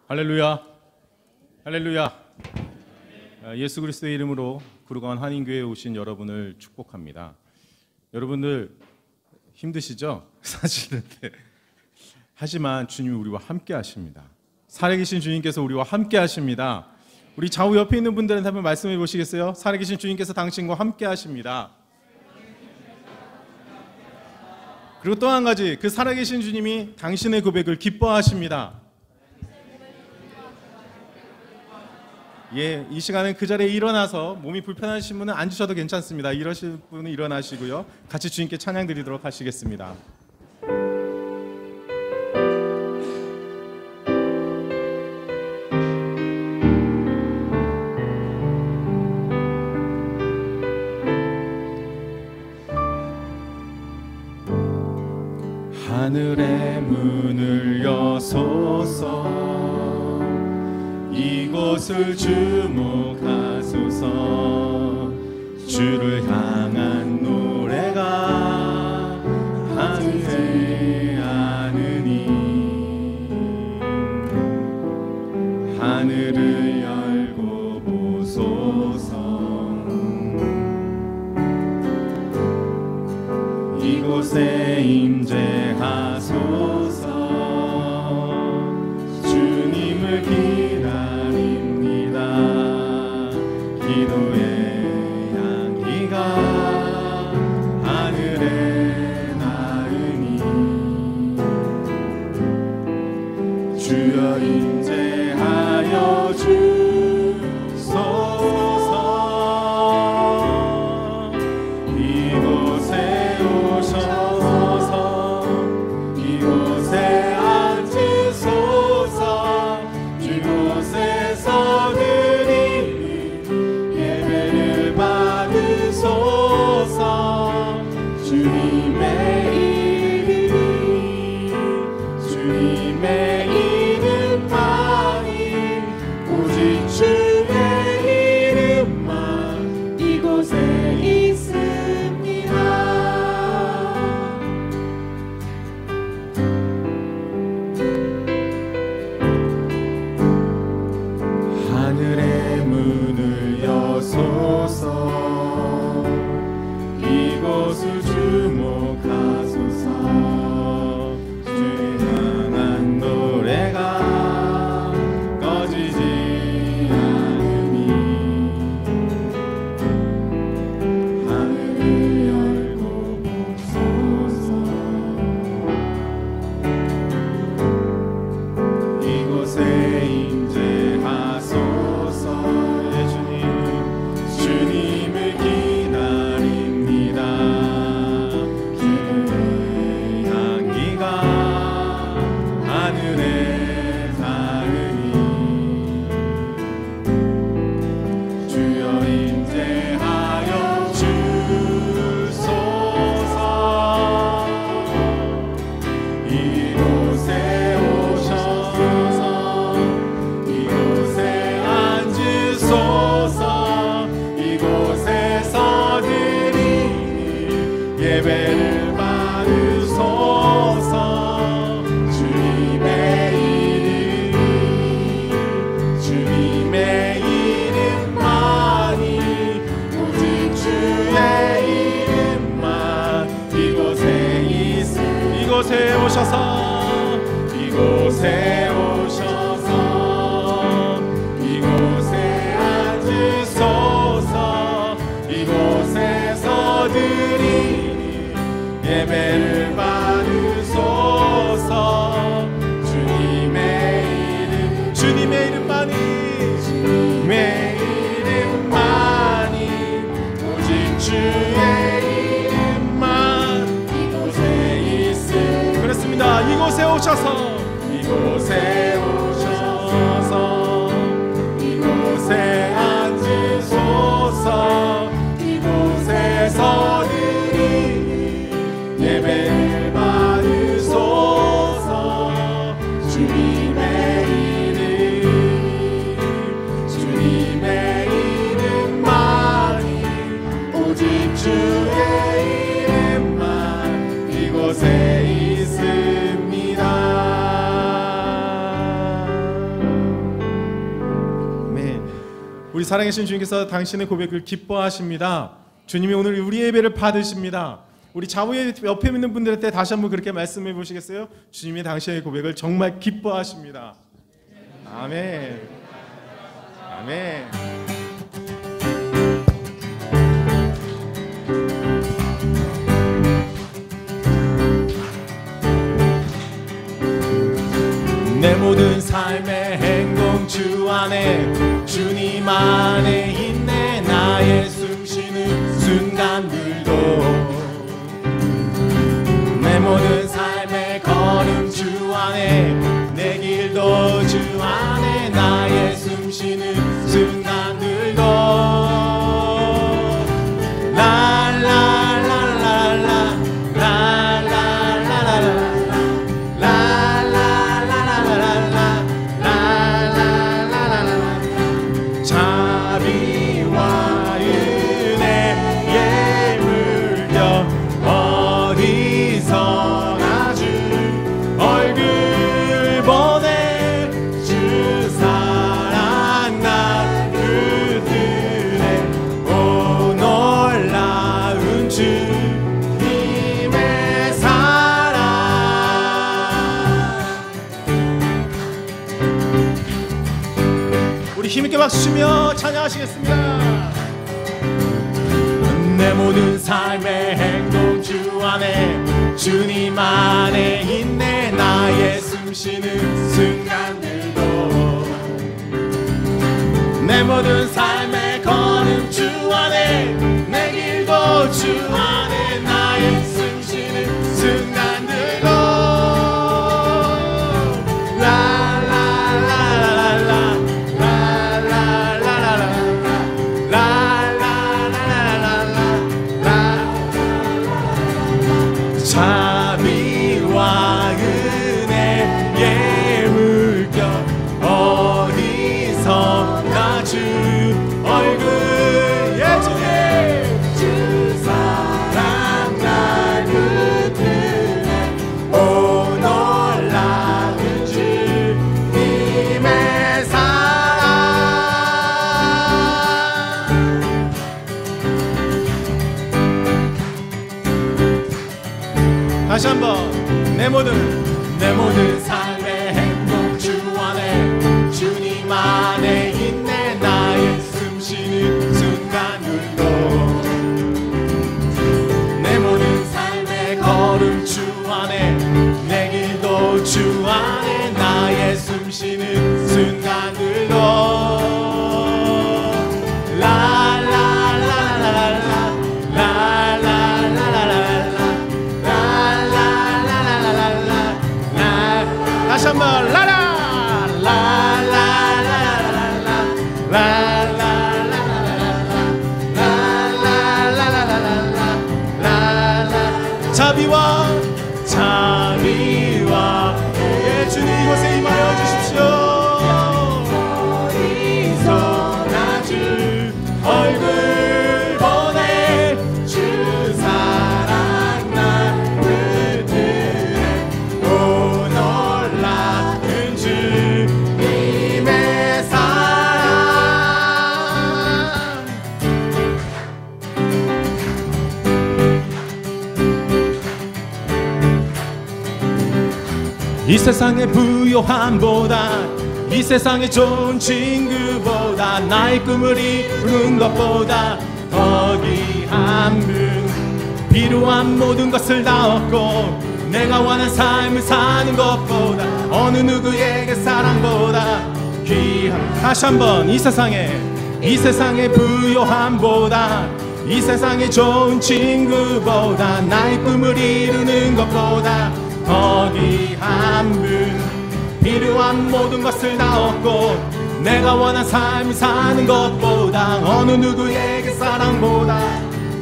할렐루야, 할렐루야. 예수 그리스도의 이름으로 구루관 한인교회에 오신 여러분을 축복합니다. 여러분들 힘드시죠? 사실은 하지만 주님이 우리와 함께 하십니다. 살아계신 주님께서 우리와 함께 하십니다. 우리 좌우 옆에 있는 분들한테 한번 말씀해 보시겠어요? 살아계신 주님께서 당신과 함께 하십니다. 그리고 또 한 가지, 그 살아계신 주님이 당신의 고백을 기뻐하십니다. 이 시간은 그 자리에 일어나서 몸이 불편하신 분은 앉으셔도 괜찮습니다. 이러실 분은 일어나시고요. 같이 주님께 찬양 드리도록 하시겠습니다. 하늘의 문을 여소서, 이곳을 주목하소서. 주를 향한 노래가 하늘에 아느니, 하늘을 열고 보소서. 이곳에 임재하소서. 주님을 기다립니다. 기도의 향기가 하늘에 나으니, 주여 임재하여 주소서. 이곳에 오셔서 이곳에 앉으소서. 이곳에서 드리는 예배를 받으소서. 주님의 이름이, 주님의 이름만이, 오직 주의 이름만 이곳에 있습니다. 하늘의 문을 여소서. 이곳을 주목하소서. 주를 향한 노래가 꺼지지 않으니, 하늘을 열고 보소서. 이곳에 임재하소서. 주님을 기다립니다. 기도의 향기가 하늘에 닿으니, 주여 임재하여 주소서. 이곳에 오셔서 이곳에 앉으소서. 이곳에서 드리는 예배를 받으소서. 주님의 이름이, 주님의 이름만이, 오직 주의 이름만 이곳에 있으니, 이곳에 오셔서, 이곳에 오셔서 이곳에 앉으소서. 이곳에서 드리는 예배를 받으소서. 주님의 이름, 주님의 이름만이, 주님의 이름만이, 오직 주의 이름만 이곳에 있음. 그렇습니다. 이곳에 오셔서, 이곳에 오셔서 이곳에 앉으소서. 이곳에서 드리는 예배를 받으소서. 주님의 이름, 주님의 이름만이, 오직 주의 이름만 이곳에 있습니다. 살아계신 주님께서 당신의 고백을 기뻐하십니다. 주님이 오늘 우리 예배를 받으십니다. 우리 자부의 옆에 있는 분들한테 다시 한번 그렇게 말씀해 보시겠어요? 주님이 당신의 고백을 정말 기뻐하십니다. 아멘. 아멘. 내 모든 삶의 행동 주 안에 주님 안에 있네. 나의 숨쉬는 순간들도 내 모든 삶의 걸음 주 안에 내 길도 주 안에 나의 숨쉬는 순간들도 라라라라라 자비와 은혜의 물결 어디서나 주 얼굴 보내 주 사랑 날 그들의 오 놀라운 주님의 사랑. 우리 힘있게 박수치며 찬양하시겠습니다. 내 모든 삶의 행동 주 안에 주님 안에 있네. 나의 숨쉬는 순간들도 내 모든 삶의 걸음 주 안에 내 길도 주 안에 나의 숨쉬는 순간들도 라라라라라 자비와 은혜의 물결 어디서나 주 얼굴 예수님 주 사랑 날 붙드네 오 놀라운 주님의 사랑. 다시 한번 내 모든 삶의 행복 주 안에 주님 안에 있네. 나의 숨쉬는 순간들도 내 모든 삶의 걸음 주 안에 내 길도 주 안에 나의 숨쉬는 순간들도 다시 한번 자비와 예 주님 이곳에 임하여 주십시오. 어디서나 주 얼굴 보내 주 사랑 날 붙드네 오 놀라운 주님의 사랑. 이 세상의 부요함보다 이 세상의 좋은 친구보다 나의 꿈을 이루는 것보다 더 귀한 분 필요한 모든 것을 다 얻고 내가 원한 삶을 사는 것보다 어느 누구에게 사랑보다 귀한. 다시 한번 이 세상의 부요함보다 이 세상의 좋은 친구보다 나의 꿈을 이루는 것보다 더 귀한 분 필요한 모든 것을 다 얻고 내가 원한 삶을 사는 것보다 어느 누구에게 사랑보다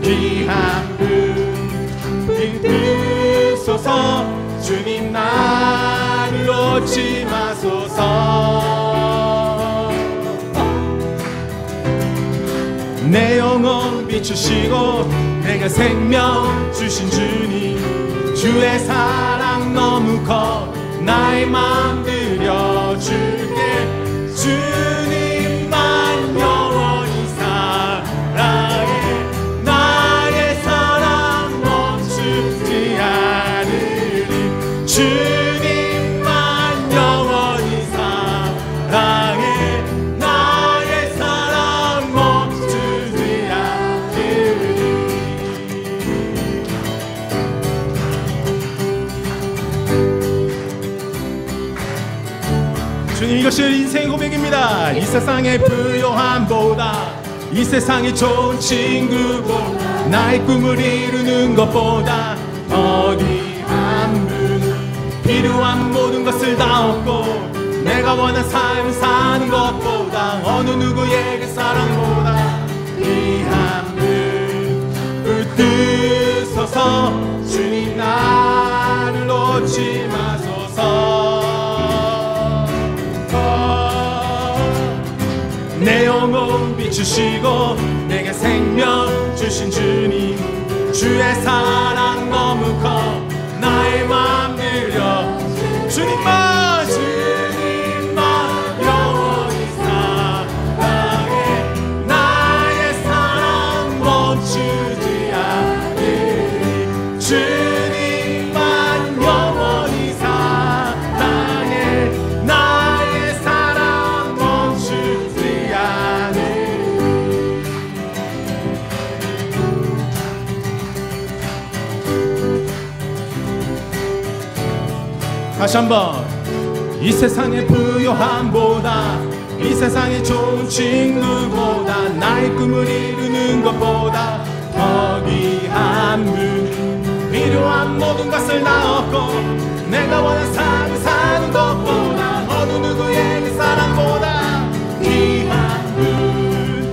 귀한 분 빛소서 주님 나를 놓지 마소서. 내 영혼 비추시고 내가 생명 주신 주님 주의 사랑 너무 커 나의 맘 드려줄게 주님만 영원히 주님, 이것이 인생의 고백입니다. 이 세상의 부요함보다, 이 세상의 좋은 친구보다, 나의 꿈을 이루는 것보다 더 귀한 분, 필요한 모든 것을 다 얻고 내가 원한 삶을 사는 것보다, 어느 누구에게 사랑보다 귀한 분, 붙드소서. 주님 나를 놓지 마소서. 내 영혼 비추시고 내게 생명 주신 주님, 주의 사랑 너무 커 나의 맘 들여. 주님만 주님만 영원히 사랑해. 나의 사랑 멈추지 않으리. 주님만 영원히 사랑해. 나의 사랑 멈추지 않으리. 다시 한번. 이 세상의 부요함보다, 이 세상의 좋은 친구보다, 나의 꿈을 이루는 것보다 더 귀한 분, 필요한 모든 것을 다 얻고 내가 원하는 삶을 사는 것보다, 어느 누구에게 사랑보다 귀한 분,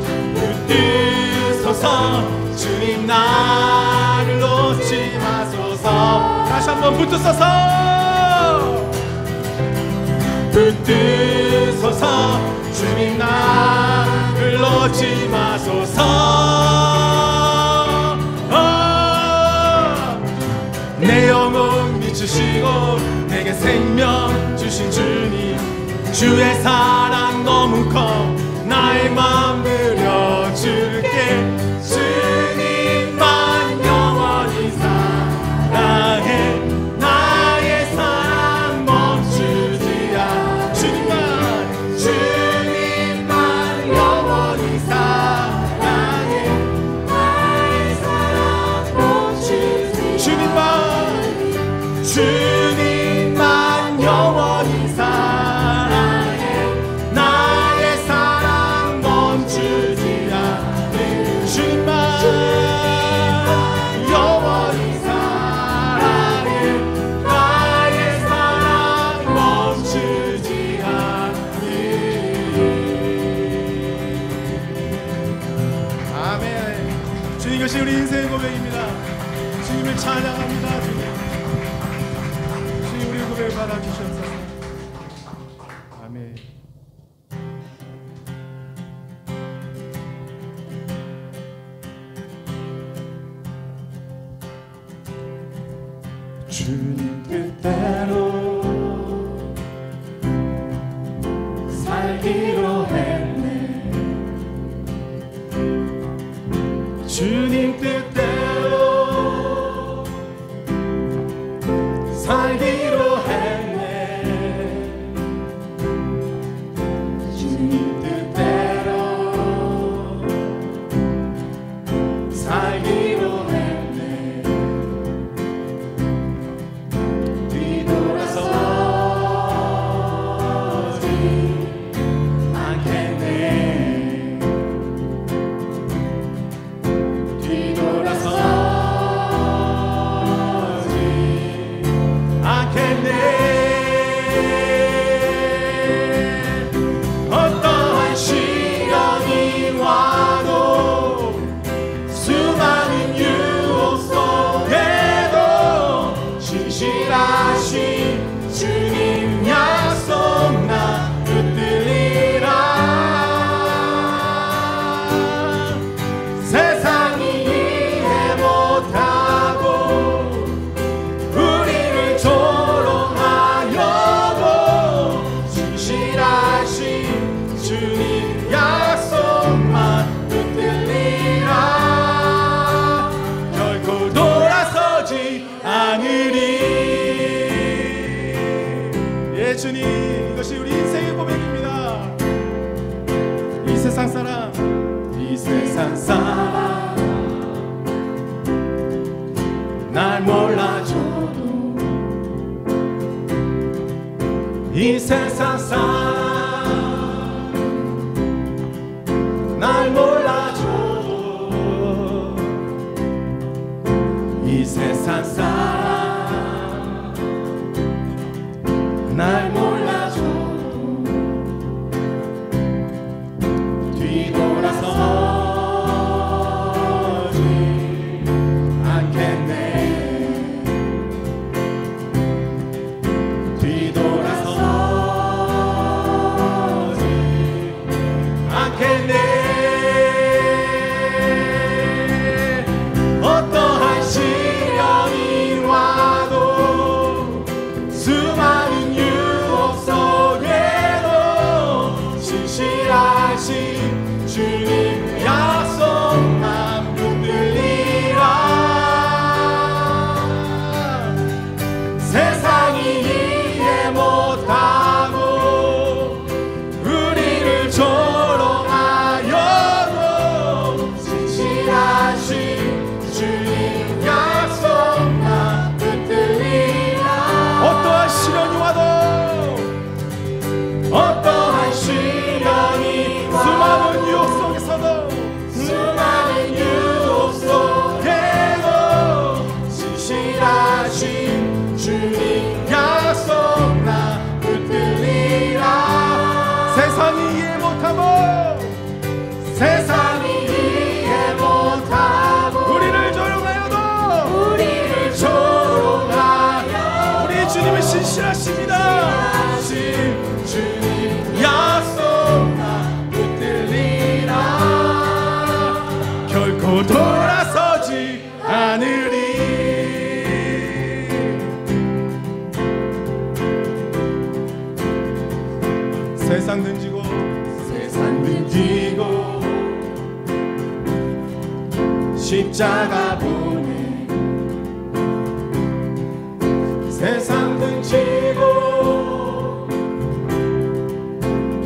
붙드소서. 주님 나를 놓지 마소서. 다시 한번 붙드소서. 붙드소서. 주님 나를 놓지 마소서. 내 영혼 비추시고 내게 생명 주신 주님, 주의 사랑 너무 커 나의 맘 들여줄게. 주님만 영원히 사랑해. 나의 사랑 멈추지 않아. 주님만 영원히 사랑해. 나의 사랑 멈추지. 주님만 영원히 사랑해. 나의 사랑 멈추지 않네. 주님만 영원히 사랑해. 나의 사랑 멈추지 않네. 아멘. 주님, 이것이 우리 인생의 고백입니다. 주님을 찬양합니다. 주님 우리 고백을 받아주셔서 아멘. 주님 뜻대로 살기로 했네. 주님 뜻대로 살기로 했네. 주님 뜻대로 살기로 했네. 뒤돌아서지 않겠네. 뒤돌아서지 않겠네. 어떠한 시련이 와도 수많은 유혹 속에도 신실하신 주님 약속 나 붙들리라. 세상이 이해 못하고 우리를 조롱하여도 신실하신 주님 약속만 붙들리라. 결코 돌아서지 않으리. 예, 주님, 이것이 우리 인생의 고백입니다. 이 세상 사람, 이 세상 사람 날 몰라줘도, 이 세상 사람 날 몰라줘. 이 세상 사람 날 몰라줘. 뒤돌아서지 않겠네. 뒤돌아서지 않겠네. 어떠한 시련이 와도 수많은 유혹 속에도 신실하신 주님 약속만 붙들리라. 세상이 이해 못하고 우리를 조롱하여도 신실하신 주님 약속만 붙들리라. 어떠한 시련이 와도 어떠한 시련이 수많은 유혹 속에서도 수많은 유혹 속에도 신실하신 주님 약속나 붙들리라. 세상이 이해 못하고 세상이 이해 못하고 우리를 조롱하여도 우리를 조롱하여 우리 주님은 신실하십니다. 주님 약속나 붙들리라. 결코 돌아서지 않으리. 세상 던지고 십자가 보내. 세상 던지고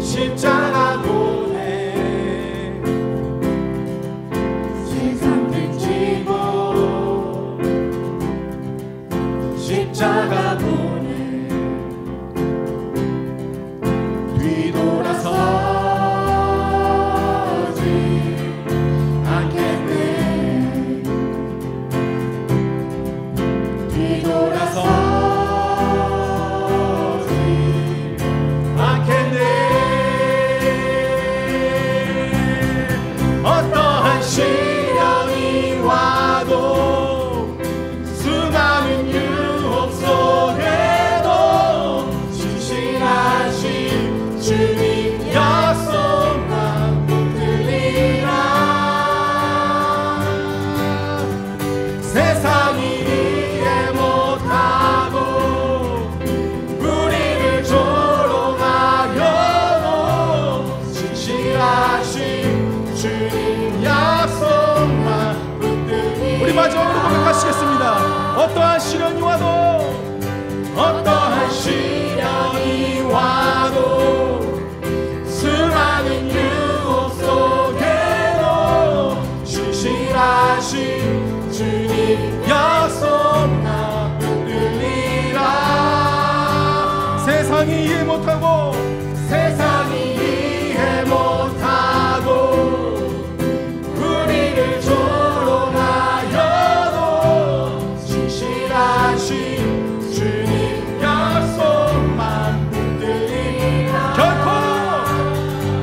십자가 보내. 세상 던지고 십자가 보내. 뒤돌아서지 않겠네. 뒤돌아서지 않겠네. 어떠한 시련이 와도 수많은 유혹 속에도 신실하신 주님 약속만 붙들리라. 세상이 이해 못하고 우리를 조롱하여도 신실하신 주님 약속만 붙들리라. 우리 마지막으로 고백하시겠습니다. 어떠한 시련이 와도 어떠한 시련이 와도 수많은 유혹 속에도 신실하신 주님 약속나 붙들리라. 세상이 이해 못하고 세상이 이해 못하고 우리를 조롱하여도 신실하신 주님 약속만 붙들리라.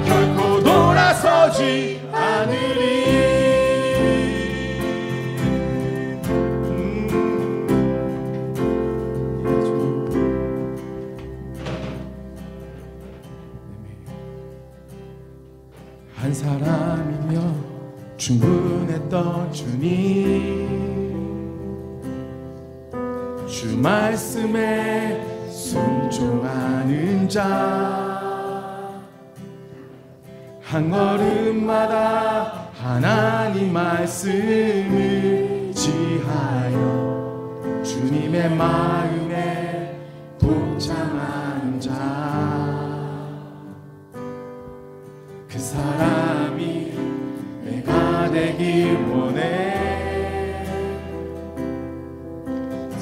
결코 돌아서지 않으리. 한 사람이며 충분했던 주님, 주 말씀에 순종하는 자, 한 걸음마다 하나님 말씀을 지하여 주님의 마음에 동참하는 자, 그 사람이 내가 되길 원해.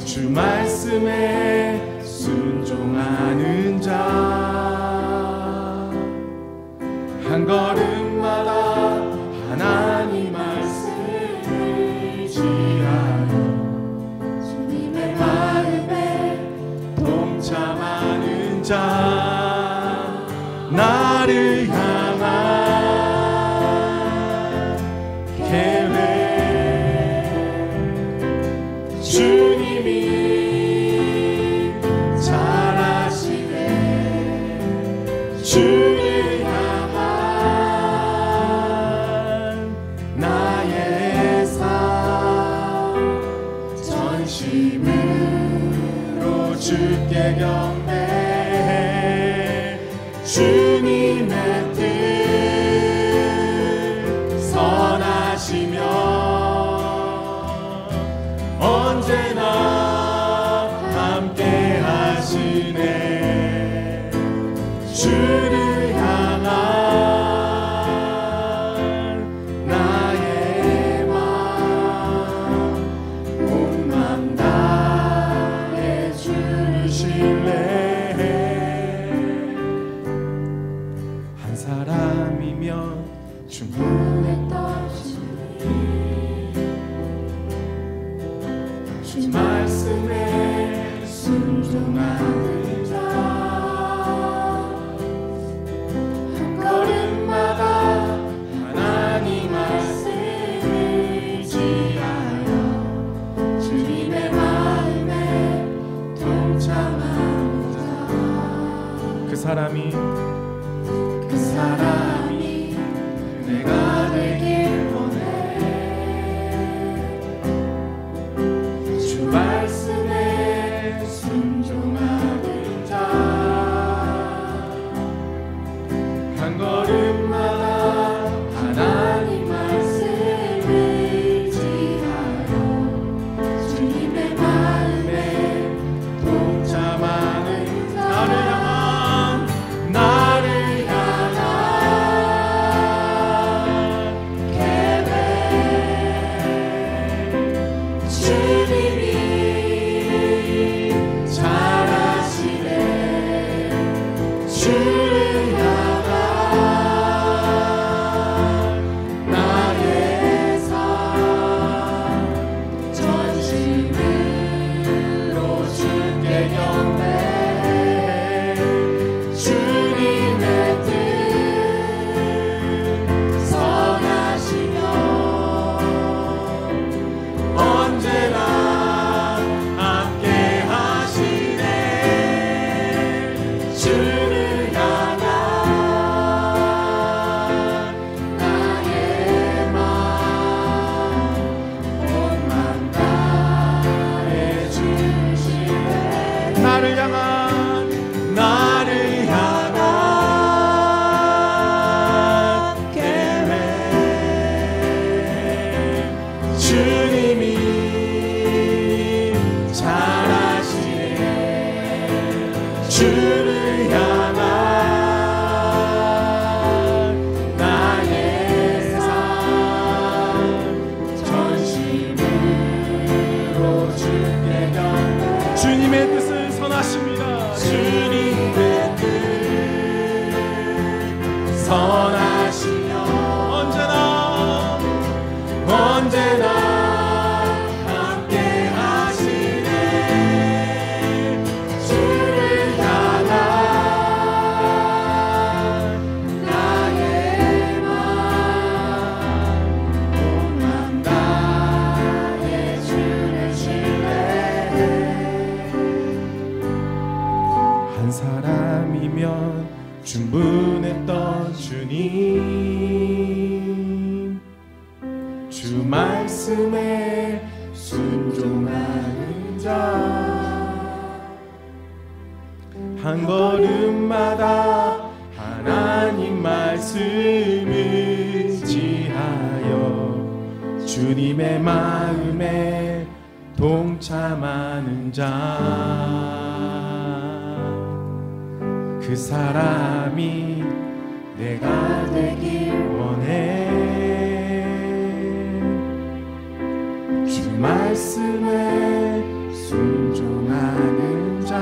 주 말씀에 순종하는 자, 한 걸음마다 나를 향한 계획 주님이 잘 아시네. 주를 향한 나의 삶 전심으로 주께 경배해. 주님의 뜻 선하시며 언제나 함께 하시네. 주를 향한 나의 마음 온 맘 다해 주를 신뢰해. 한 사람이면 충분했던 주 말씀에 순종하는 자. 한 걸음마다 하나님 말씀을 의지하여 주님의 마음에 동참하는 자. 그 사람이 내가 되길 원해. 주 말씀에 순종하는 자. 한 걸음마다 하나님 말씀을 의지하여 주님의 마음에 동참하는 자. 나를 향한 계획 주님이 잘 아시네. 주를 향한 나의 삶 전심으로 주께 경배해. 주님의 뜻 선하시며 언제나 함께 하시네. 주를 향한 나의 마음 온 맘 다해 주시네. 나를 향한 계획 주님이 잘 아시네. 주를 향한 나의 삶 전심으로 주께 경배. 주님의 뜻을 선하십니다. 주님의 뜻 선하시며 언제나 함께 하시네. 주를 향한 나의 마음 온 맘 다해 주를 신뢰해. 한 사람이면 충분했던 주님. 주 말씀에 순종하는 자. 한 걸음마다 하나님 말씀을 의지하여 주님의 마음에 동참하는 자. 그 사람이 내가 되길 원해. 주 말씀에 순종하는 자.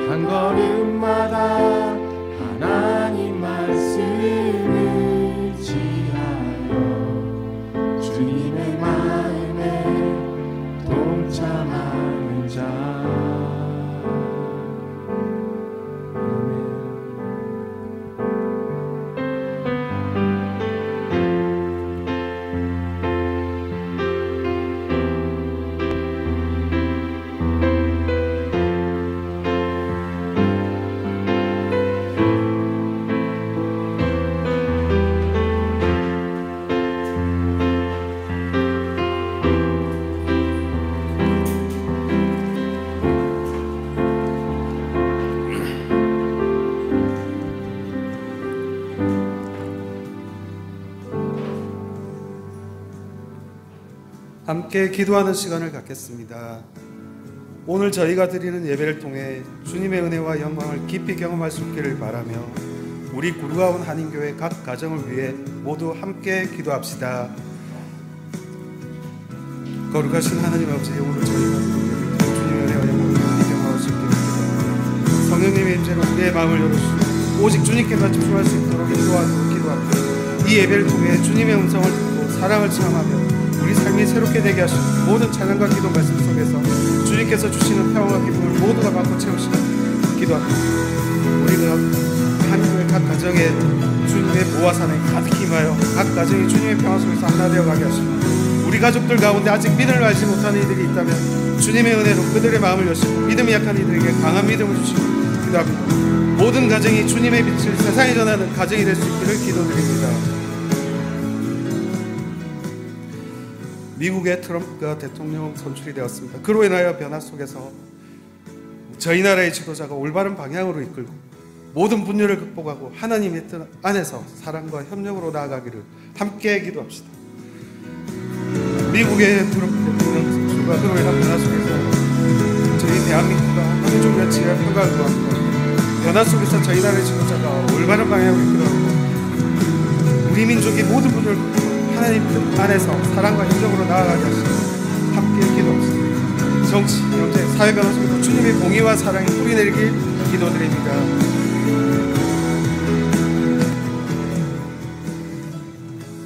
한 걸음마다 하나님 말씀을 의지하여 주님의 마음에 동참하는 자. 함께 기도하는 시간을 갖겠습니다. 오늘 저희가 드리는 예배를 통해 주님의 은혜와 영광을 깊이 경험할 수 있기를 바라며 우리 구루가온 한인교회 각 가정을 위해 모두 함께 기도합시다. 거룩하신 하나님 아버지, 오늘 저희가 주님의 은혜와 영광을 깊이 경험할 수 있기를 바랍니다. 성령님의 임재로 우리의 마음을 열어주시고 오직 주님께만 집중할 수 있도록 인도하도록 기도합니다. 이 예배를 통해 주님의 음성을 듣고 사랑을 체험하며 우리 삶이 새롭게 되게 하시고 모든 찬양과 기도 말씀 속에서 주님께서 주시는 평화와 기쁨을 모두가 받고 채우시는 기도합니다. 우리가 한국의 각 가정에 주님의 보호와 사랑이 가득히 임하여 각 가정이 주님의 평화 속에서 하나 되어 가게 하시고 우리 가족들 가운데 아직 믿음을 알지 못하는 이들이 있다면 주님의 은혜로 그들의 마음을 여시고 믿음이 약한 이들에게 강한 믿음을 주시고 기도합니다. 모든 가정이 주님의 빛을 세상에 전하는 가정이 될 수 있기를 기도드립니다. 미국의 트럼프가 대통령 선출이 되었습니다. 그로 인하여 변화 속에서 저희 나라의 지도자가 올바른 방향으로 이끌고 모든 분열을 극복하고 하나님의 뜻 안에서 사랑과 협력으로 나아가기를 함께 기도합시다. 미국의 트럼프 대통령 선출과 그로 인한 변화 속에서 저희 대한민국과 한민족의 지혜와 평강을 구합니다. 변화 속에서 저희 나라의 지도자가 올바른 방향으로 이끌어가고 우리 민족의 모든 분열을 극복하고 하나님 뜻 안에서 사랑과 협력으로 나아가게 하시고 함께 기도합시다. 정치, 경제, 사회 변화 속에서 주님의 공의와 사랑이 뿌리내리길 기도드립니다.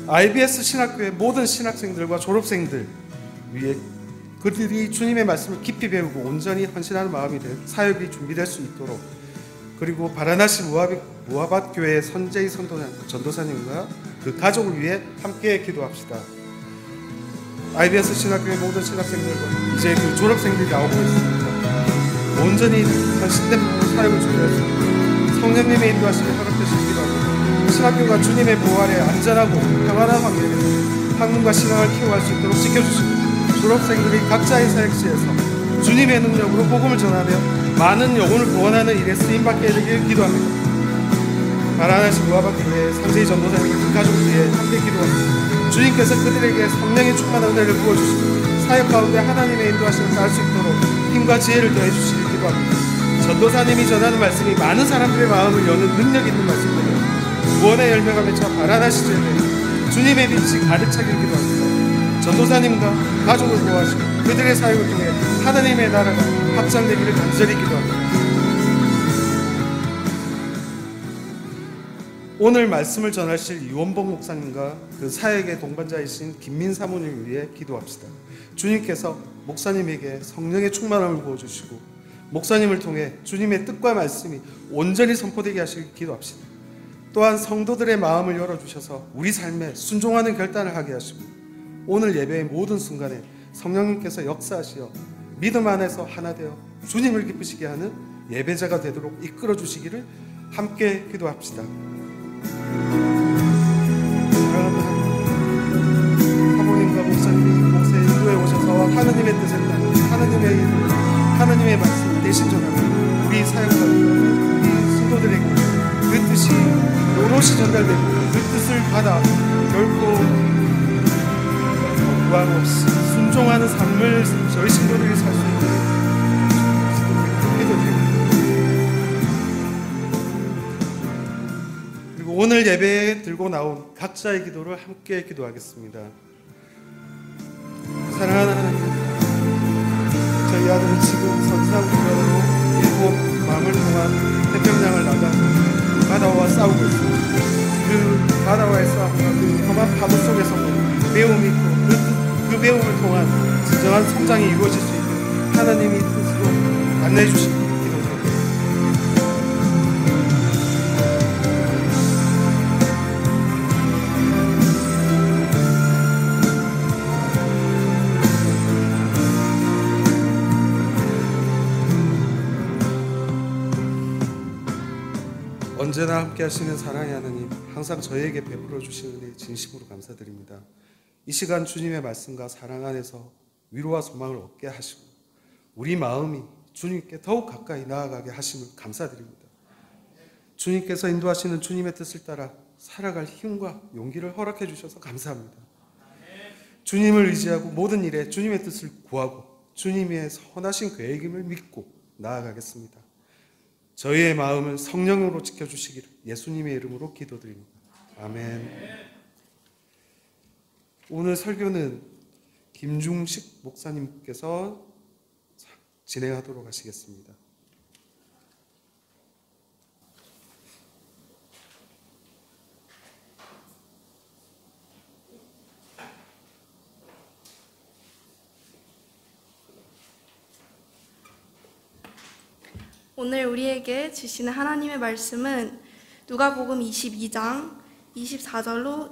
IBS 신학교의 모든 신학생들과 졸업생들 위해 그들이 주님의 말씀을 깊이 배우고 온전히 헌신하는 마음이 된 사역이 준비될 수 있도록, 그리고 바라나시 무하밧 교회의 선제의 전도사님과 그 가족을 위해 함께 기도합시다. IBS 신학교의 모든 신학생들과 이제 그 졸업생들이 나오고 있습니다. 온전히 헌신된 사역을 준비할 수 있도록 성령님의 인도하심을 허락되시기 바랍니다. 신학교가 주님의 보호 아래 안전하고 평안한 환경에서 학문과 신앙을 키워갈 수 있도록 지켜주시고 졸업생들이 각자의 사역지에서 주님의 능력으로 복음을 전하며 많은 영혼을 구원하는 일에 쓰임받게 되길 기도합니다. 바라나시 무하밧 교회의 상세히 전도사님과 그 가족을 위해 함께 기도합니다. 주님께서 그들에게 성령의 충만한 은혜를 부어주시고 사역 가운데 하나님의 인도하심을 따를 수 있도록 힘과 지혜를 더해주시길 기도합니다. 전도사님이 전하는 말씀이 많은 사람들의 마음을 여는 능력 있는 말씀이며 구원의 열매가 맺혀 바라나시 지역에 주님의 빛이 가득 차길 기도합니다. 전도사님과 가족을 보호하시고 그들의 사역을 통해 하나님의 나라가 확장되기를 간절히 기도합니다. 오늘 말씀을 전하실 유원복 목사님과 그 사역의 동반자이신 김민 사모님을 위해 기도합시다. 주님께서 목사님에게 성령의 충만함을 부어주시고 목사님을 통해 주님의 뜻과 말씀이 온전히 선포되게 하시길 기도합시다. 또한 성도들의 마음을 열어주셔서 우리 삶에 순종하는 결단을 하게 하시고 오늘 예배의 모든 순간에 성령님께서 역사하시어 믿음 안에서 하나 되어 주님을 기쁘시게 하는 예배자가 되도록 이끌어 주시기를 함께 기도합시다. 사랑하는 사모님과 목사님이 이곳에 인도에 오셔서 하나님의 뜻을 따르는 하나님의 이름, 하나님의 말씀 대신 전하는 우리 사역자들, 우리 신도들에게 그 뜻이 오롯이 전달되고 그 뜻을 받아 결코 구함 없이 순종하는 삶을 저희 신도들이 살 수 있도록 기도드립니다. 그리고 오늘 예배에 들고 나온 각자의 기도를 함께 기도하겠습니다. 사랑하는 하나님, 저희 아들은 지금 선상국면으로 일본 마음을 통한 태평양을 나가 바다와 싸우고 있습니다. 그 바다와의 싸움과 그 험한 파도 속에서도 배움이 있고 그 배움을 통한 진정한 성장이 이루어질 수 있는 하나님이 뜻으로 안내해 주시기 기도드립니다. 언제나 함께 하시는 사랑의 하나님, 항상 저희에게 베풀어 주시는 데 진심으로 감사드립니다. 이 시간 주님의 말씀과 사랑 안에서 위로와 소망을 얻게 하시고 우리 마음이 주님께 더욱 가까이 나아가게 하심을 감사드립니다. 주님께서 인도하시는 주님의 뜻을 따라 살아갈 힘과 용기를 허락해 주셔서 감사합니다. 주님을 의지하고 모든 일에 주님의 뜻을 구하고 주님의 선하신 계획임을 믿고 나아가겠습니다. 저희의 마음을 성령으로 지켜주시기를 예수님의 이름으로 기도드립니다. 아멘. 오늘 설교는 김중식 목사님께서 진행하도록 하시겠습니다. 오늘 우리에게 주시는 하나님의 말씀은 누가복음 22장 24절로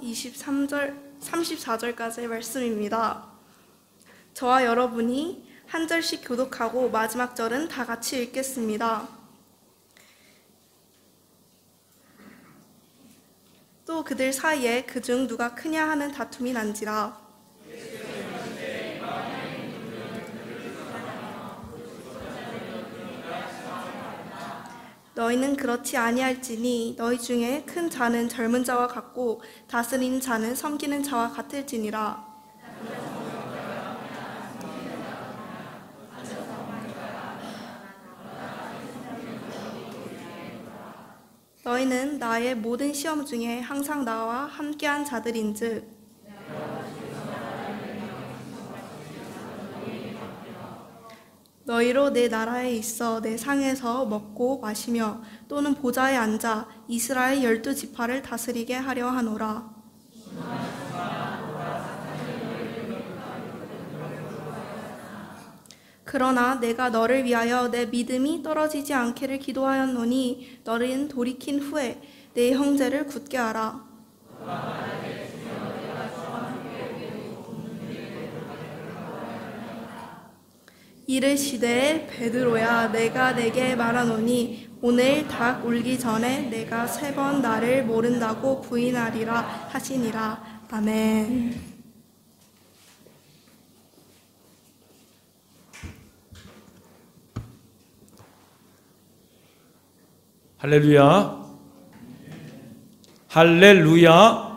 34절까지의 말씀입니다. 저와 여러분이 한 절씩 교독하고 마지막 절은 다 같이 읽겠습니다. 또 그들 사이에 그중 누가 크냐 하는 다툼이 난지라. 너희는 그렇지 아니할지니 너희 중에 큰 자는 젊은 자와 같고 다스리는 자는 섬기는 자와 같을지니라. 너희는 나의 모든 시험 중에 항상 나와 함께한 자들인즉 너희로 내 나라에 있어 내 상에서 먹고 마시며 또는 보좌에 앉아 이스라엘 12지파를 다스리게 하려 하노라. 그러나 내가 너를 위하여 내 믿음이 떨어지지 않기를 기도하였노니 너는 돌이킨 후에 내 형제를 굳게 하라. 이르시되 베드로야 내가 내게 말하노니 오늘 닭 울기 전에 내가 3번 나를 모른다고 부인하리라 하시니라. 아멘. 할렐루야. 할렐루야.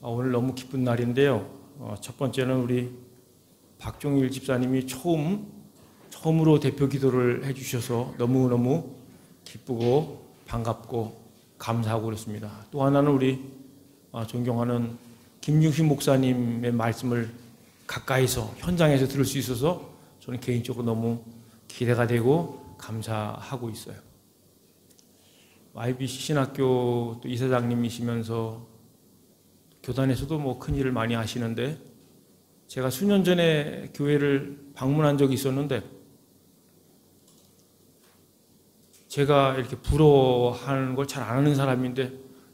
오늘 너무 기쁜 날인데요. 첫 번째는 우리 박종일 집사님이 처음으로 대표 기도를 해주셔서 너무너무 기쁘고 반갑고 감사하고 그렇습니다. 또 하나는 우리 존경하는 김중식 목사님의 말씀을 가까이서 현장에서 들을 수 있어서 저는 개인적으로 너무 기대가 되고 감사하고 있어요. IBC 신학교 또 이사장님이시면서 교단에서도 뭐 큰 일을 많이 하시는데 제가 수년 전에 교회를 방문한 적이 있었는데 제가 이렇게 부러워하는 걸 잘 안 하는 사람인데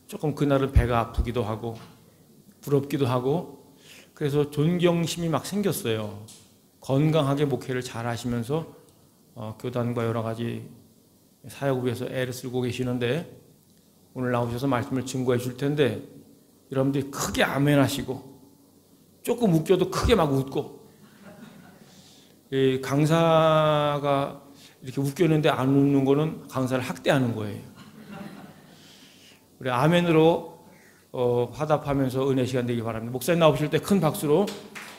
조금 그날은 배가 아프기도 하고 부럽기도 하고 그래서 존경심이 막 생겼어요. 건강하게 목회를 잘 하시면서 교단과 여러 가지 사역을 위해서 애를 쓰고 계시는데 오늘 나오셔서 말씀을 증거해 줄 텐데 여러분들이 크게 아멘 하시고 조금 웃겨도 크게 막 웃고 이 강사가 이렇게 웃겼는데 안 웃는 거는 강사를 학대하는 거예요. 우리 아멘으로 화답하면서 은혜 시간 되기 바랍니다. 목사님 나오실 때 큰 박수로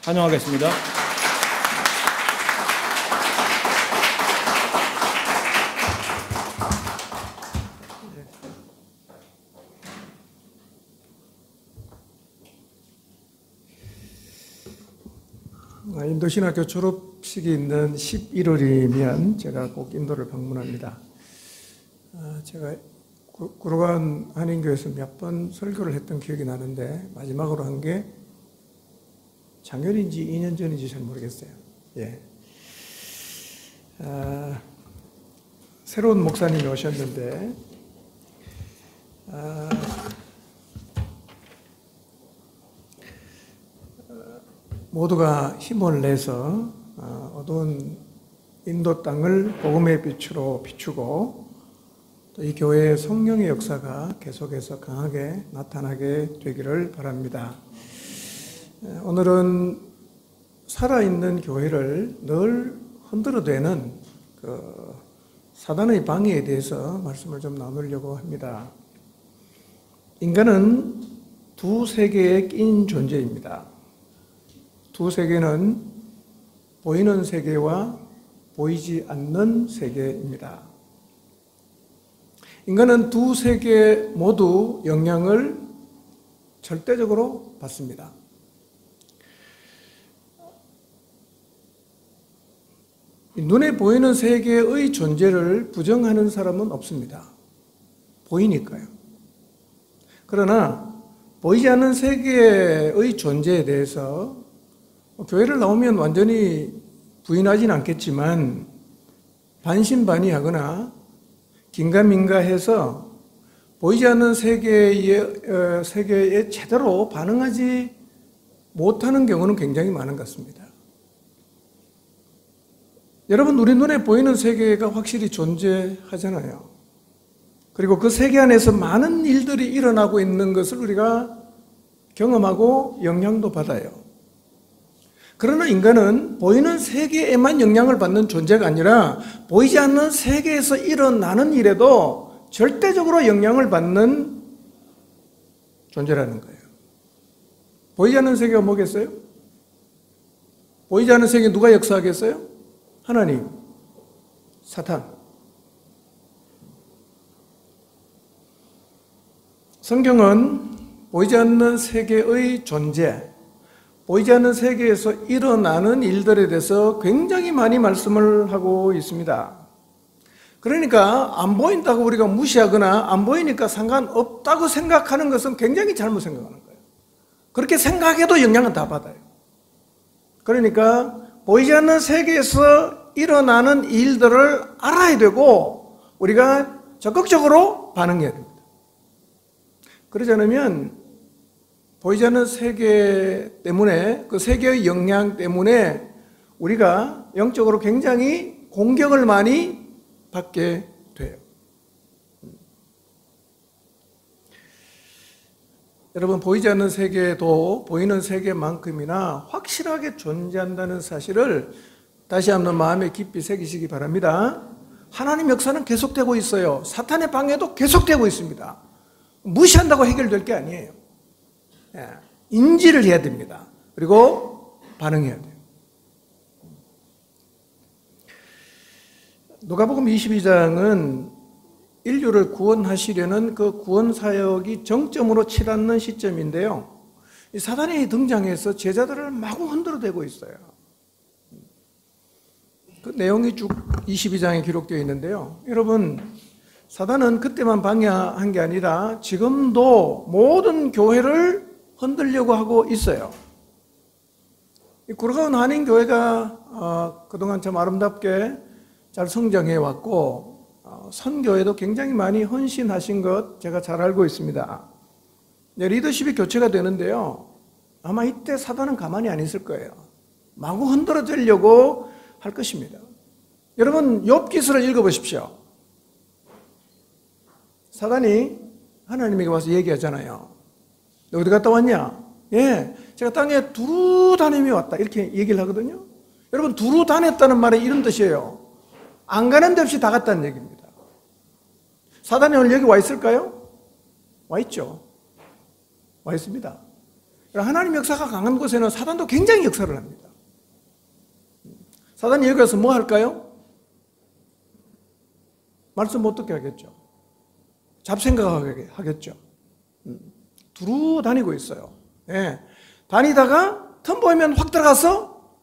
환영하겠습니다. 인도신학교 졸업식이 있는 11월이면 제가 꼭 인도를 방문합니다. 제가 구로관 한인교회에서 몇 번 설교를 했던 기억이 나는데 마지막으로 한 게 작년인지 2년 전인지 잘 모르겠어요. 예. 새로운 목사님이 오셨는데 모두가 힘을 내서 어두운 인도 땅을 복음의 빛으로 비추고 또 이 교회의 성령의 역사가 계속해서 강하게 나타나게 되기를 바랍니다. 오늘은 살아있는 교회를 늘 흔들어대는 사단의 방해에 대해서 말씀을 좀 나누려고 합니다. 인간은 두 세계에 낀 존재입니다. 두 세계는 보이는 세계와 보이지 않는 세계입니다. 인간은 두 세계 모두 영향을 절대적으로 받습니다. 눈에 보이는 세계의 존재를 부정하는 사람은 없습니다. 보이니까요. 그러나 보이지 않는 세계의 존재에 대해서 교회를 나오면 완전히 부인하진 않겠지만 반신반의하거나 긴가민가해서 보이지 않는 세계에 제대로 반응하지 못하는 경우는 굉장히 많은 것 같습니다. 여러분, 우리 눈에 보이는 세계가 확실히 존재하잖아요. 그리고 그 세계 안에서 많은 일들이 일어나고 있는 것을 우리가 경험하고 영향도 받아요. 그러나 인간은 보이는 세계에만 영향을 받는 존재가 아니라 보이지 않는 세계에서 일어나는 일에도 절대적으로 영향을 받는 존재라는 거예요. 보이지 않는 세계가 뭐겠어요? 보이지 않는 세계에 누가 역사하겠어요? 하나님, 사탄. 성경은 보이지 않는 세계의 존재, 보이지 않는 세계에서 일어나는 일들에 대해서 굉장히 많이 말씀을 하고 있습니다. 그러니까 안 보인다고 우리가 무시하거나 안 보이니까 상관없다고 생각하는 것은 굉장히 잘못 생각하는 거예요. 그렇게 생각해도 영향은 다 받아요. 그러니까 보이지 않는 세계에서 일어나는 일들을 알아야 되고 우리가 적극적으로 반응해야 됩니다. 그러지 않으면 보이지 않는 세계 때문에, 그 세계의 영향 때문에 우리가 영적으로 굉장히 공격을 많이 받게 돼요. 여러분, 보이지 않는 세계도 보이는 세계만큼이나 확실하게 존재한다는 사실을 다시 한번 마음에 깊이 새기시기 바랍니다. 하나님 역사는 계속되고 있어요. 사탄의 방해도 계속되고 있습니다. 무시한다고 해결될 게 아니에요. 인지를 해야 됩니다. 그리고 반응해야 돼요. 누가복음 22장은 인류를 구원하시려는 그 구원 사역이 정점으로 치닫는 시점인데요. 이 사단이 등장해서 제자들을 마구 흔들어대고 있어요. 그 내용이 쭉 22장에 기록되어 있는데요. 여러분, 사단은 그때만 방해한 게 아니라 지금도 모든 교회를 흔들려고 하고 있어요. 이 구로가온 한인교회가 그동안 참 아름답게 잘 성장해 왔고 선교에도 굉장히 많이 헌신하신 것 제가 잘 알고 있습니다. 리더십이 교체가 되는데요. 아마 이때 사단은 가만히 안 있을 거예요. 마구 흔들어주려고 할 것입니다. 여러분, 욥기서를 읽어보십시오. 사단이 하나님에게 와서 얘기하잖아요. 너 어디 갔다 왔냐? 예, 제가 땅에 두루 다니며 왔다. 이렇게 얘기를 하거든요. 여러분, 두루 다녔다는 말이 이런 뜻이에요. 안 가는 데 없이 다 갔다는 얘기입니다. 사단이 오늘 여기 와 있을까요? 와 있죠. 와 있습니다. 하나님 역사가 강한 곳에는 사단도 굉장히 역사를 합니다. 사단이 여기 와서 뭐 할까요? 말씀 못 듣게 하겠죠. 잡생각하게 하겠죠. 두루 다니고 있어요. 예. 다니다가 틈 보이면 확 들어가서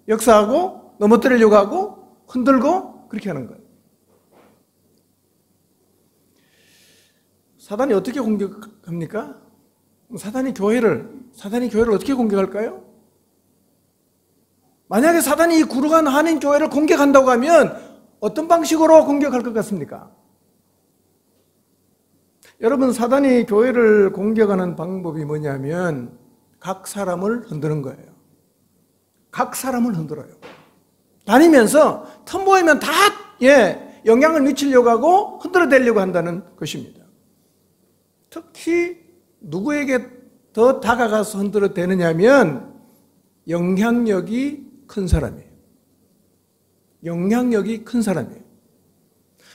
역사하고 넘어뜨리려고 하고 흔들고 그렇게 하는 거예요. 사단이 어떻게 공격합니까? 사단이 교회를 어떻게 공격할까요? 만약에 사단이 이 구르간 한인 교회를 공격한다고 하면 어떤 방식으로 공격할 것 같습니까? 여러분, 사단이 교회를 공격하는 방법이 뭐냐면 각 사람을 흔드는 거예요. 각 사람을 흔들어요. 다니면서 틈 보이면 다 영향을 미치려고 하고 흔들어대려고 한다는 것입니다. 특히 누구에게 더 다가가서 흔들어대느냐면 영향력이 큰 사람이에요. 영향력이 큰 사람이에요.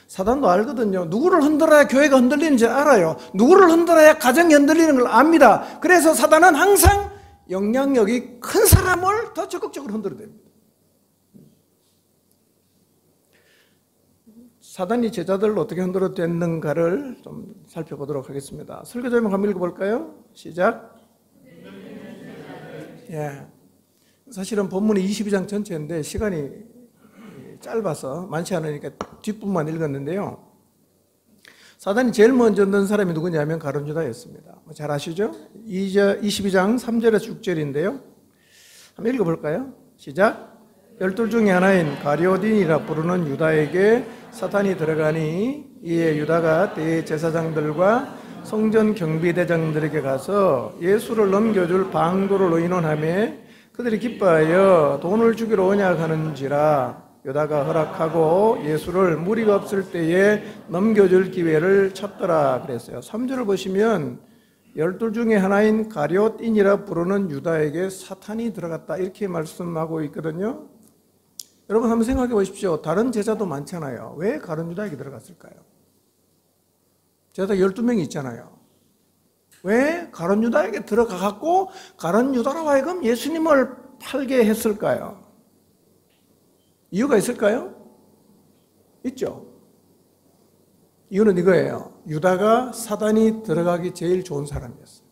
사단도 알거든요. 누구를 흔들어야 교회가 흔들리는지 알아요. 누구를 흔들어야 가정이 흔들리는 걸 압니다. 그래서 사단은 항상 영향력이 큰 사람을 더 적극적으로 흔들어댑니다. 사단이 제자들을 어떻게 흔들어댔는가를 좀 살펴보도록 하겠습니다. 설교 제목 한번 읽어볼까요? 시작. 예. 사실은 본문이 22장 전체인데 시간이 짧아서 많지 않으니까 뒷부분만 읽었는데요. 사단이 제일 먼저 넣은 사람이 누구냐면 가룟 유다였습니다. 잘 아시죠? 22장 3절에서 6절인데요. 한번 읽어볼까요? 시작. 12 중에 하나인 가룟유다이라 부르는 유다에게 사탄이 들어가니 이에 유다가 대제사장들과 성전 경비대장들에게 가서 예수를 넘겨줄 방도를 의논하며 그들이 기뻐하여 돈을 주기로 언약하는지라 유다가 허락하고 예수를 무리가 없을 때에 넘겨줄 기회를 찾더라 그랬어요. 3절을 보시면 12 중에 하나인 가룟인이라 부르는 유다에게 사탄이 들어갔다 이렇게 말씀하고 있거든요. 여러분 한번 생각해 보십시오. 다른 제자도 많잖아요. 왜 가룟 유다에게 들어갔을까요? 제자 12명이 있잖아요. 왜 가룟 유다에게 들어가갖고 가룟 유다로 하여금 예수님을 팔게 했을까요? 이유가 있을까요? 있죠. 이유는 이거예요. 유다가 사단이 들어가기 제일 좋은 사람이었어요.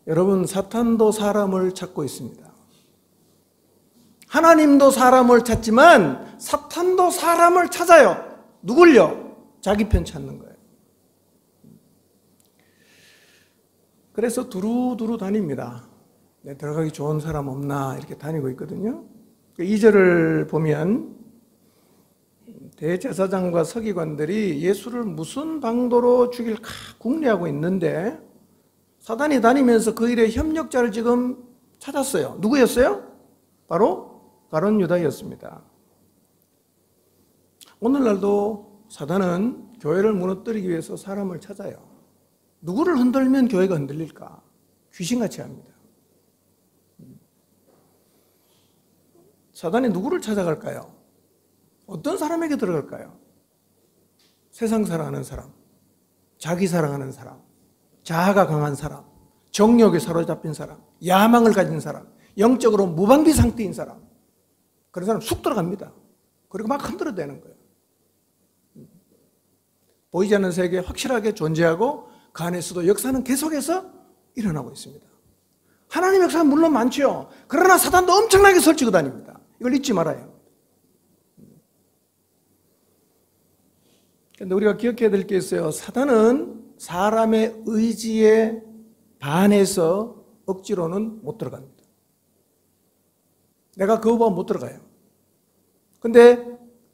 여러분, 사탄도 사람을 찾고 있습니다. 하나님도 사람을 찾지만 사탄도 사람을 찾아요. 누굴요? 자기 편 찾는 거예요. 그래서 두루두루 다닙니다. 들어가기 좋은 사람 없나 이렇게 다니고 있거든요. 2절을 보면 대제사장과 서기관들이 예수를 무슨 방도로 죽일까 궁리하고 있는데 사단이 다니면서 그 일에 협력자를 지금 찾았어요. 누구였어요? 바로 가룟 유다였습니다. 오늘날도 사단은 교회를 무너뜨리기 위해서 사람을 찾아요. 누구를 흔들면 교회가 흔들릴까? 귀신같이 합니다. 사단이 누구를 찾아갈까요? 어떤 사람에게 들어갈까요? 세상 사랑하는 사람, 자기 사랑하는 사람, 자아가 강한 사람, 정욕에 사로잡힌 사람, 야망을 가진 사람, 영적으로 무방비 상태인 사람, 그런 사람 쑥 들어갑니다. 그리고 막 흔들어대는 거예요. 보이지 않는 세계에 확실하게 존재하고 그 안에서도 역사는 계속해서 일어나고 있습니다. 하나님 역사는 물론 많죠. 그러나 사단도 엄청나게 설치고 다닙니다. 이걸 잊지 말아요. 그런데 우리가 기억해야 될 게 있어요. 사단은 사람의 의지에 반해서 억지로는 못 들어갑니다. 내가 거부하면 못 들어가요. 근데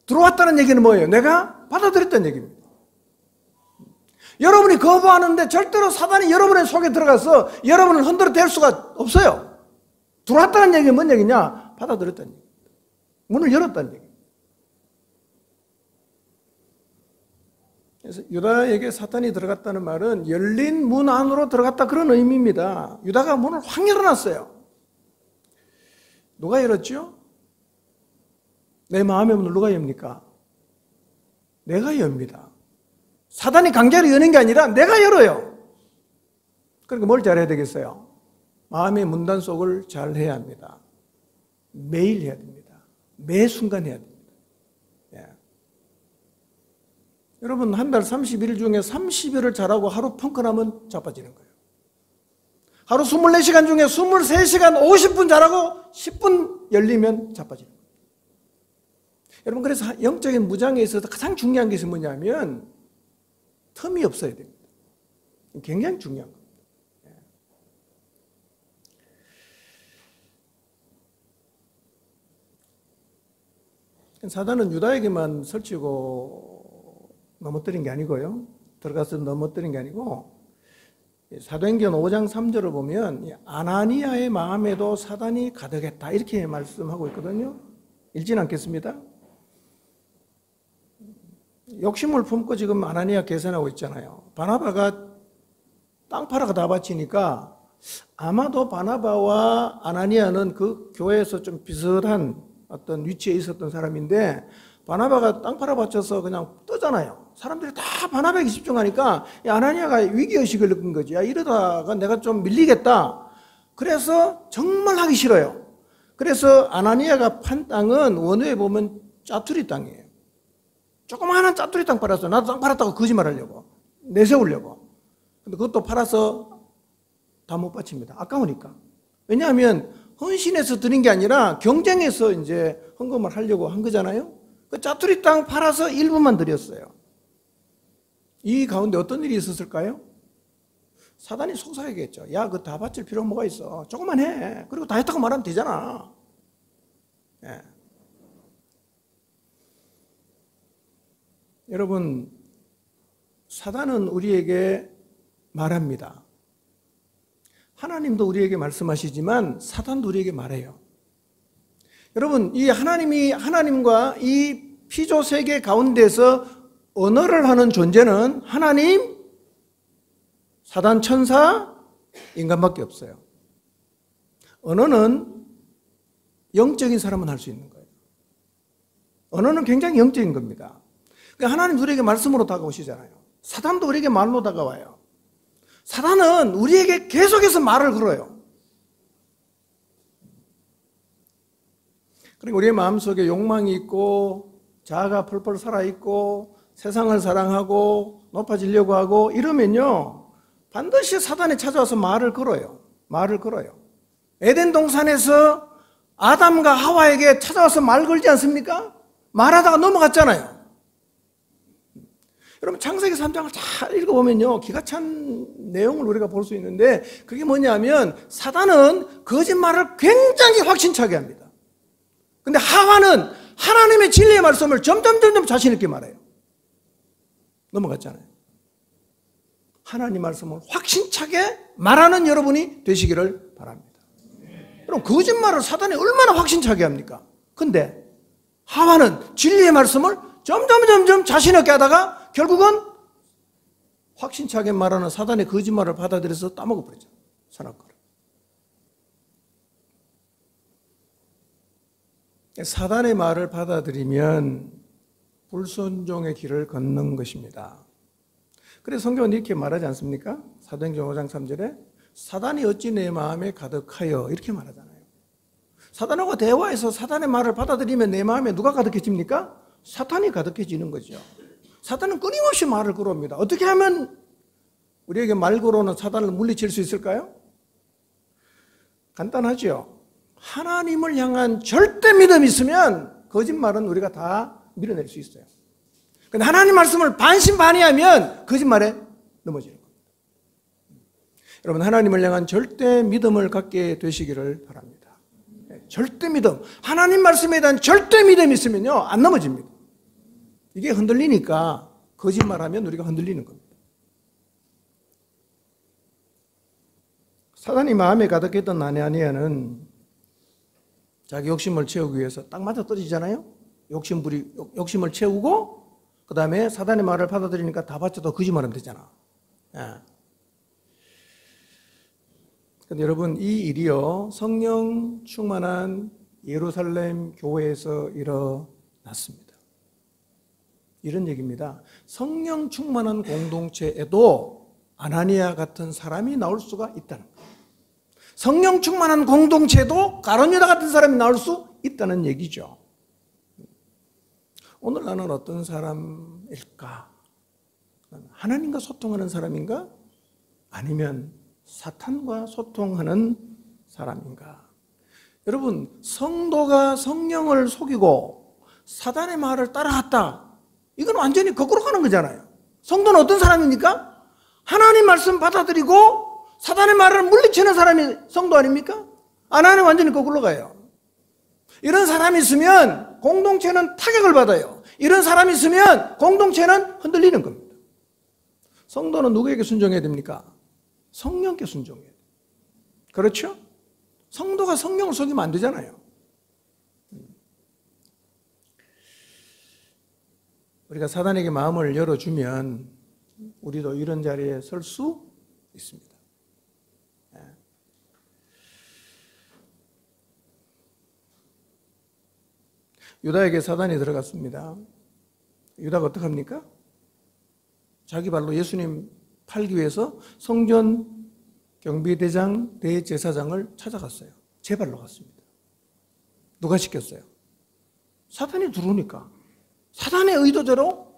들어왔다는 얘기는 뭐예요? 내가 받아들였다는 얘기입니다. 여러분이 거부하는데 절대로 사단이 여러분의 속에 들어가서 여러분을 흔들어 댈 수가 없어요. 들어왔다는 얘기는 뭔 얘기냐? 받아들였다는 얘기입니다. 문을 열었다는 얘기입니다. 그래서 유다에게 사탄이 들어갔다는 말은 열린 문 안으로 들어갔다 그런 의미입니다. 유다가 문을 확 열어놨어요. 누가 열었죠? 내 마음의 문을 누가 엽니까? 내가 엽니다. 사단이 강제로 여는 게 아니라 내가 열어요. 그러니까 뭘 잘해야 되겠어요? 마음의 문단 속을 잘 해야 합니다. 매일 해야 됩니다. 매 순간 해야 됩니다. 예. 여러분 한 달 31일 중에 30일을 잘하고 하루 펑크나면 자빠지는 거예요. 하루 24시간 중에 23시간 50분 잘하고 10분 열리면 자빠지는 거예요. 여러분 그래서 영적인 무장에 있어서 가장 중요한 것이 뭐냐면 틈이 없어야 됩니다. 굉장히 중요한 겁니다. 사단은 유다에게만 설치고 넘어뜨린 게 아니고요. 들어가서 넘어뜨린 게 아니고 사도행전 5장 3절을 보면 아나니아의 마음에도 사단이 가득했다 이렇게 말씀하고 있거든요. 읽지는 않겠습니다. 욕심을 품고 지금 아나니아 계산하고 있잖아요. 바나바가 땅 팔아가 다 바치니까 아마도 바나바와 아나니아는 그 교회에서 좀 비슷한 어떤 위치에 있었던 사람인데 바나바가 땅 팔아바쳐서 그냥 떠잖아요. 사람들이 다 바나바에게 집중하니까 이 아나니아가 위기의식을 느낀 거지. 야, 이러다가 내가 좀 밀리겠다. 그래서 정말 하기 싫어요. 그래서 아나니아가 판 땅은 원어에 보면 짜투리 땅이에요. 조그마한 짜투리 땅 팔았어. 나도 땅 팔았다고 거짓말하려고, 내세우려고. 근데 그것도 팔아서 다 못 바칩니다. 아까우니까. 왜냐하면 헌신해서 드린 게 아니라 경쟁해서 이제 헌금을 하려고 한 거잖아요. 그 짜투리 땅 팔아서 일부만 드렸어요. 이 가운데 어떤 일이 있었을까요? 사단이 속삭이겠죠. 야, 그거 다 바칠 필요가 뭐가 있어. 조금만 해. 그리고 다 했다고 말하면 되잖아. 예. 여러분, 사단은 우리에게 말합니다. 하나님도 우리에게 말씀하시지만 사단도 우리에게 말해요. 여러분, 이 하나님과 이 피조 세계 가운데서 언어를 하는 존재는 하나님, 사단, 천사, 인간밖에 없어요. 언어는 영적인 사람은 할 수 있는 거예요. 언어는 굉장히 영적인 겁니다. 그러니까 하나님 우리에게 말씀으로 다가오시잖아요. 사단도 우리에게 말로 다가와요. 사단은 우리에게 계속해서 말을 걸어요. 그리고 우리의 마음속에 욕망이 있고 자아가 펄펄 살아있고 세상을 사랑하고 높아지려고 하고 이러면요, 반드시 사단이 찾아와서 말을 걸어요. 말을 걸어요. 에덴 동산에서 아담과 하와에게 찾아와서 말 걸지 않습니까? 말하다가 넘어갔잖아요. 여러분, 창세기 3장을 잘 읽어보면요, 기가 찬 내용을 우리가 볼 수 있는데, 그게 뭐냐면 사단은 거짓말을 굉장히 확신차게 합니다. 근데 하와는 하나님의 진리의 말씀을 점점 자신 있게 말해요. 넘어갔잖아요. 하나님 말씀을 확신차게 말하는 여러분이 되시기를 바랍니다. 여러분, 거짓말을 사단이 얼마나 확신차게 합니까? 근데 하와는 진리의 말씀을 점점 자신 있게 하다가 결국은 확신차게 말하는 사단의 거짓말을 받아들여서 따먹어버리죠. 선악과를. 사단의 말을 받아들이면 불순종의 길을 걷는 것입니다. 그래서 성경은 이렇게 말하지 않습니까? 사도행전 5장 3절에 사단이 어찌 내 마음에 가득하여, 이렇게 말하잖아요. 사단하고 대화해서 사단의 말을 받아들이면 내 마음에 누가 가득해집니까? 사탄이 가득해지는 거죠. 사탄은 끊임없이 말을 걸어옵니다. 어떻게 하면 우리에게 말 걸어오는 사단을 물리칠 수 있을까요? 간단하죠. 하나님을 향한 절대 믿음이 있으면 거짓말은 우리가 다 밀어낼 수 있어요. 근데 하나님 말씀을 반신반의하면 거짓말에 넘어지는 겁니다. 여러분, 하나님을 향한 절대 믿음을 갖게 되시기를 바랍니다. 절대 믿음, 하나님 말씀에 대한 절대 믿음이 있으면요, 안 넘어집니다. 이게 흔들리니까 거짓말하면 우리가 흔들리는 겁니다. 사단이 마음에 가득했던 아나니아는 자기 욕심을 채우기 위해서 딱 맞아 떨어지잖아요. 욕심을 채우고 그 다음에 사단의 말을 받아들이니까 다 바쳐도 거짓말하면 되잖아. 근데 여러분, 이 일이요, 성령 충만한 예루살렘 교회에서 일어났습니다. 이런 얘기입니다. 성령 충만한 공동체에도 아나니아 같은 사람이 나올 수가 있다는 거예요. 성령 충만한 공동체도 가룟유다 같은 사람이 나올 수 있다는 얘기죠. 오늘 나는 어떤 사람일까? 하나님과 소통하는 사람인가? 아니면 사탄과 소통하는 사람인가? 여러분, 성도가 성령을 속이고 사단의 말을 따라갔다, 이건 완전히 거꾸로 가는 거잖아요. 성도는 어떤 사람입니까? 하나님 말씀 받아들이고 사단의 말을 물리치는 사람이 성도 아닙니까? 하나는 완전히 거꾸로 가요. 이런 사람이 있으면 공동체는 타격을 받아요. 이런 사람이 있으면 공동체는 흔들리는 겁니다. 성도는 누구에게 순종해야 됩니까? 성령께 순종해야 돼요. 그렇죠? 성도가 성령을 속이면 안 되잖아요. 우리가 사단에게 마음을 열어주면 우리도 이런 자리에 설 수 있습니다. 유다에게 사단이 들어갔습니다. 유다가 어떻게 합니까? 자기 발로 예수님 팔기 위해서 성전 경비대장 대제사장을 찾아갔어요. 제 발로 갔습니다. 누가 시켰어요? 사탄이 들어오니까 사탄의 의도대로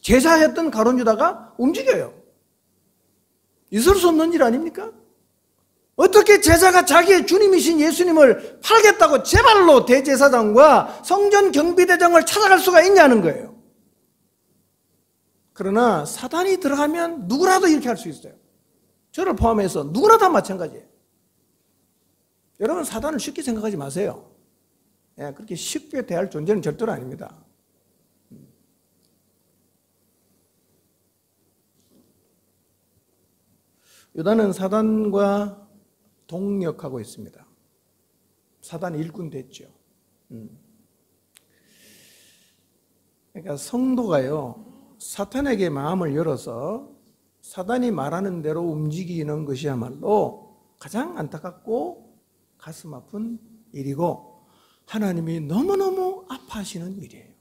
제사했던 가룟 유다가 움직여요. 있을 수 없는 일 아닙니까? 어떻게 제자가 자기의 주님이신 예수님을 팔겠다고 제 발로 대제사장과 성전 경비대장을 찾아갈 수가 있냐는 거예요. 그러나 사단이 들어가면 누구라도 이렇게 할 수 있어요. 저를 포함해서 누구나 다 마찬가지예요. 여러분, 사단을 쉽게 생각하지 마세요. 그렇게 쉽게 대할 존재는 절대로 아닙니다. 유다는 사단과 동력하고 있습니다. 사단이 일꾼 됐죠. 그러니까 성도가요, 사탄에게 마음을 열어서 사단이 말하는 대로 움직이는 것이야말로 가장 안타깝고 가슴 아픈 일이고 하나님이 너무너무 아파하시는 일이에요.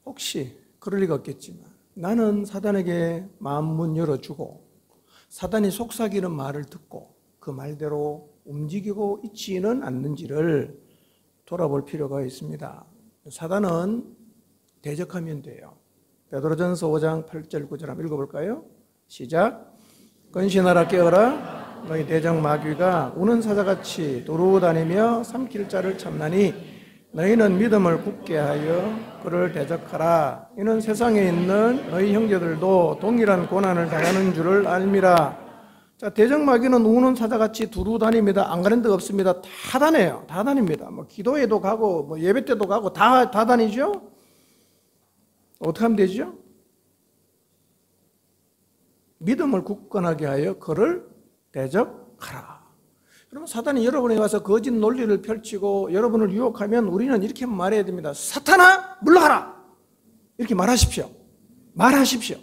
혹시 그럴 리가 없겠지만 나는 사단에게 마음 문 열어주고 사단이 속삭이는 말을 듣고 그 말대로 움직이고 있지는 않는지를 돌아볼 필요가 있습니다. 사단은 대적하면 돼요. 베드로전서 5장 8절 9절 한번 읽어볼까요? 시작. 근신하라 깨어라 너희 대적 마귀가 우는 사자같이 두루다니며 삼킬 자를 찾나니 너희는 믿음을 굳게 하여 그를 대적하라. 이는 세상에 있는 너희 형제들도 동일한 고난을 당하는 줄을 알미라. 자, 대적 마귀는 우는 사자같이 두루다닙니다. 안 가는 데가 없습니다. 다 다녀요. 다 다닙니다. 뭐 기도회도 가고 뭐 예배 때도 가고 다 다니죠. 어떻게 하면 되죠? 믿음을 굳건하게 하여 그를 대적하라. 그러면 사단이 여러분에게 와서 거짓 논리를 펼치고 여러분을 유혹하면 우리는 이렇게 말해야 됩니다. 사탄아, 물러가라. 이렇게 말하십시오. 말하십시오.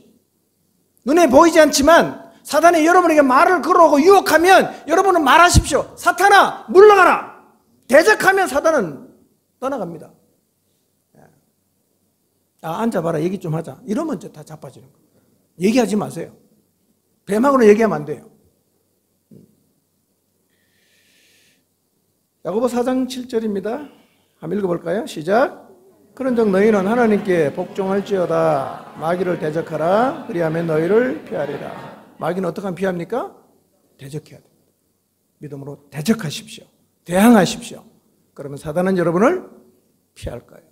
눈에 보이지 않지만 사단이 여러분에게 말을 걸어오고 유혹하면 여러분은 말하십시오. 사탄아, 물러가라. 대적하면 사단은 떠나갑니다. 앉아봐라. 얘기 좀 하자. 이러면 이제 다 자빠지는 거예요. 얘기하지 마세요. 뱀하고는 얘기하면 안 돼요. 야고보 4장 7절입니다. 한번 읽어볼까요? 시작. 그런즉 너희는 하나님께 복종할지어다. 마귀를 대적하라. 그리하면 너희를 피하리라. 마귀는 어떻게 하면 피합니까? 대적해야 됩니다. 믿음으로 대적하십시오. 대항하십시오. 그러면 사단은 여러분을 피할 거예요.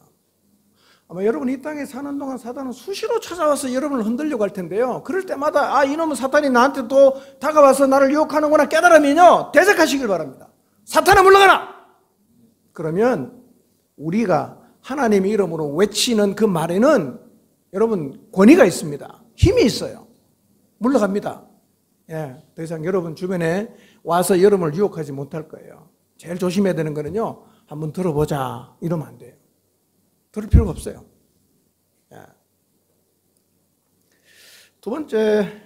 아마 여러분이 이 땅에 사는 동안 사단은 수시로 찾아와서 여러분을 흔들려고 할 텐데요. 그럴 때마다 이놈은 사탄이 나한테 또 다가와서 나를 유혹하는구나 깨달으면요. 대적하시길 바랍니다. 사탄아 물러가라! 그러면 우리가 하나님의 이름으로 외치는 그 말에는 여러분 권위가 있습니다. 힘이 있어요. 물러갑니다. 더 이상 여러분 주변에 와서 여러분을 유혹하지 못할 거예요. 제일 조심해야 되는 거는요. 한번 들어보자 이러면 안 돼요. 들을 필요가 없어요. 두 번째,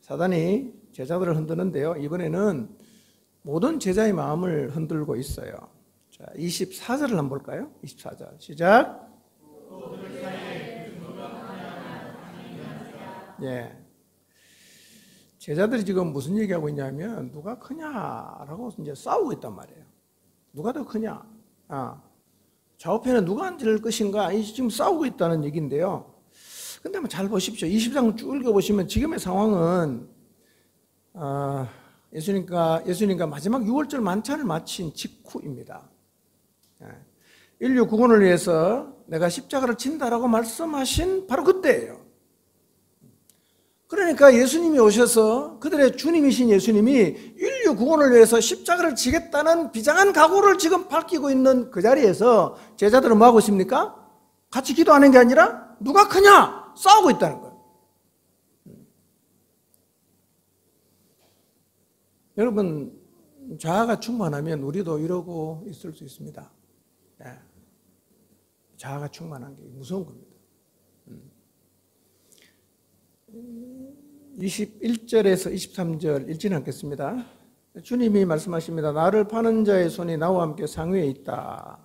사단이 제자들을 흔드는데요. 이번에는 모든 제자의 마음을 흔들고 있어요. 자, 24절을 한번 볼까요? 24절 시작. 제자들이 지금 무슨 얘기하고 있냐면 누가 크냐라고 이제 싸우고 있단 말이에요. 누가 더 크냐? 좌우편에 누가 앉을 것인가? 지금 싸우고 있다는 얘기인데요. 근데 한번 잘 보십시오. 20장 쭉 읽어보시면 지금의 상황은 예수님과 마지막 6월절 만찬을 마친 직후입니다. 인류 구원을 위해서 내가 십자가를 진다라고 말씀하신 바로 그때예요. 그러니까 예수님이 오셔서 그들의 주님이신 예수님이 인류 구원을 위해서 십자가를 지겠다는 비장한 각오를 지금 밝히고 있는 그 자리에서 제자들은 뭐 하고 있습니까? 같이 기도하는 게 아니라 누가 크냐? 싸우고 있다는 거예요. 여러분, 자아가 충만하면 우리도 이러고 있을 수 있습니다. 자아가 충만한 게 무서운 겁니다. 21절에서 23절 읽지는 않겠습니다. 주님이 말씀하십니다. 나를 파는 자의 손이 나와 함께 상위에 있다.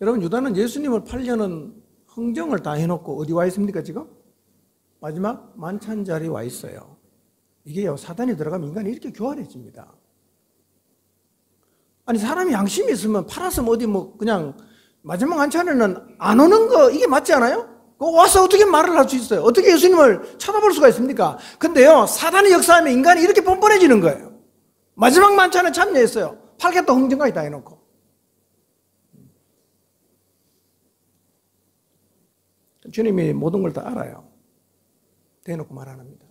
여러분, 유다는 예수님을 팔려는 흥정을 다 해놓고 어디 와 있습니까 지금? 마지막 만찬 자리에 와 있어요. 이게요, 사단이 들어가면 인간이 이렇게 교활해집니다. 아니, 사람이 양심이 있으면 팔았으면 어디 뭐 그냥 마지막 만찬에는 안 오는 거, 이게 맞지 않아요? 와서 어떻게 말을 할 수 있어요? 어떻게 예수님을 쳐다볼 수가 있습니까? 근데요, 사단이 역사하면 인간이 이렇게 뻔뻔해지는 거예요. 마지막 만찬에 참여했어요. 팔겠다 흥정까지 다 해놓고. 주님이 모든 걸 다 알아요. 대놓고 말 안 합니다.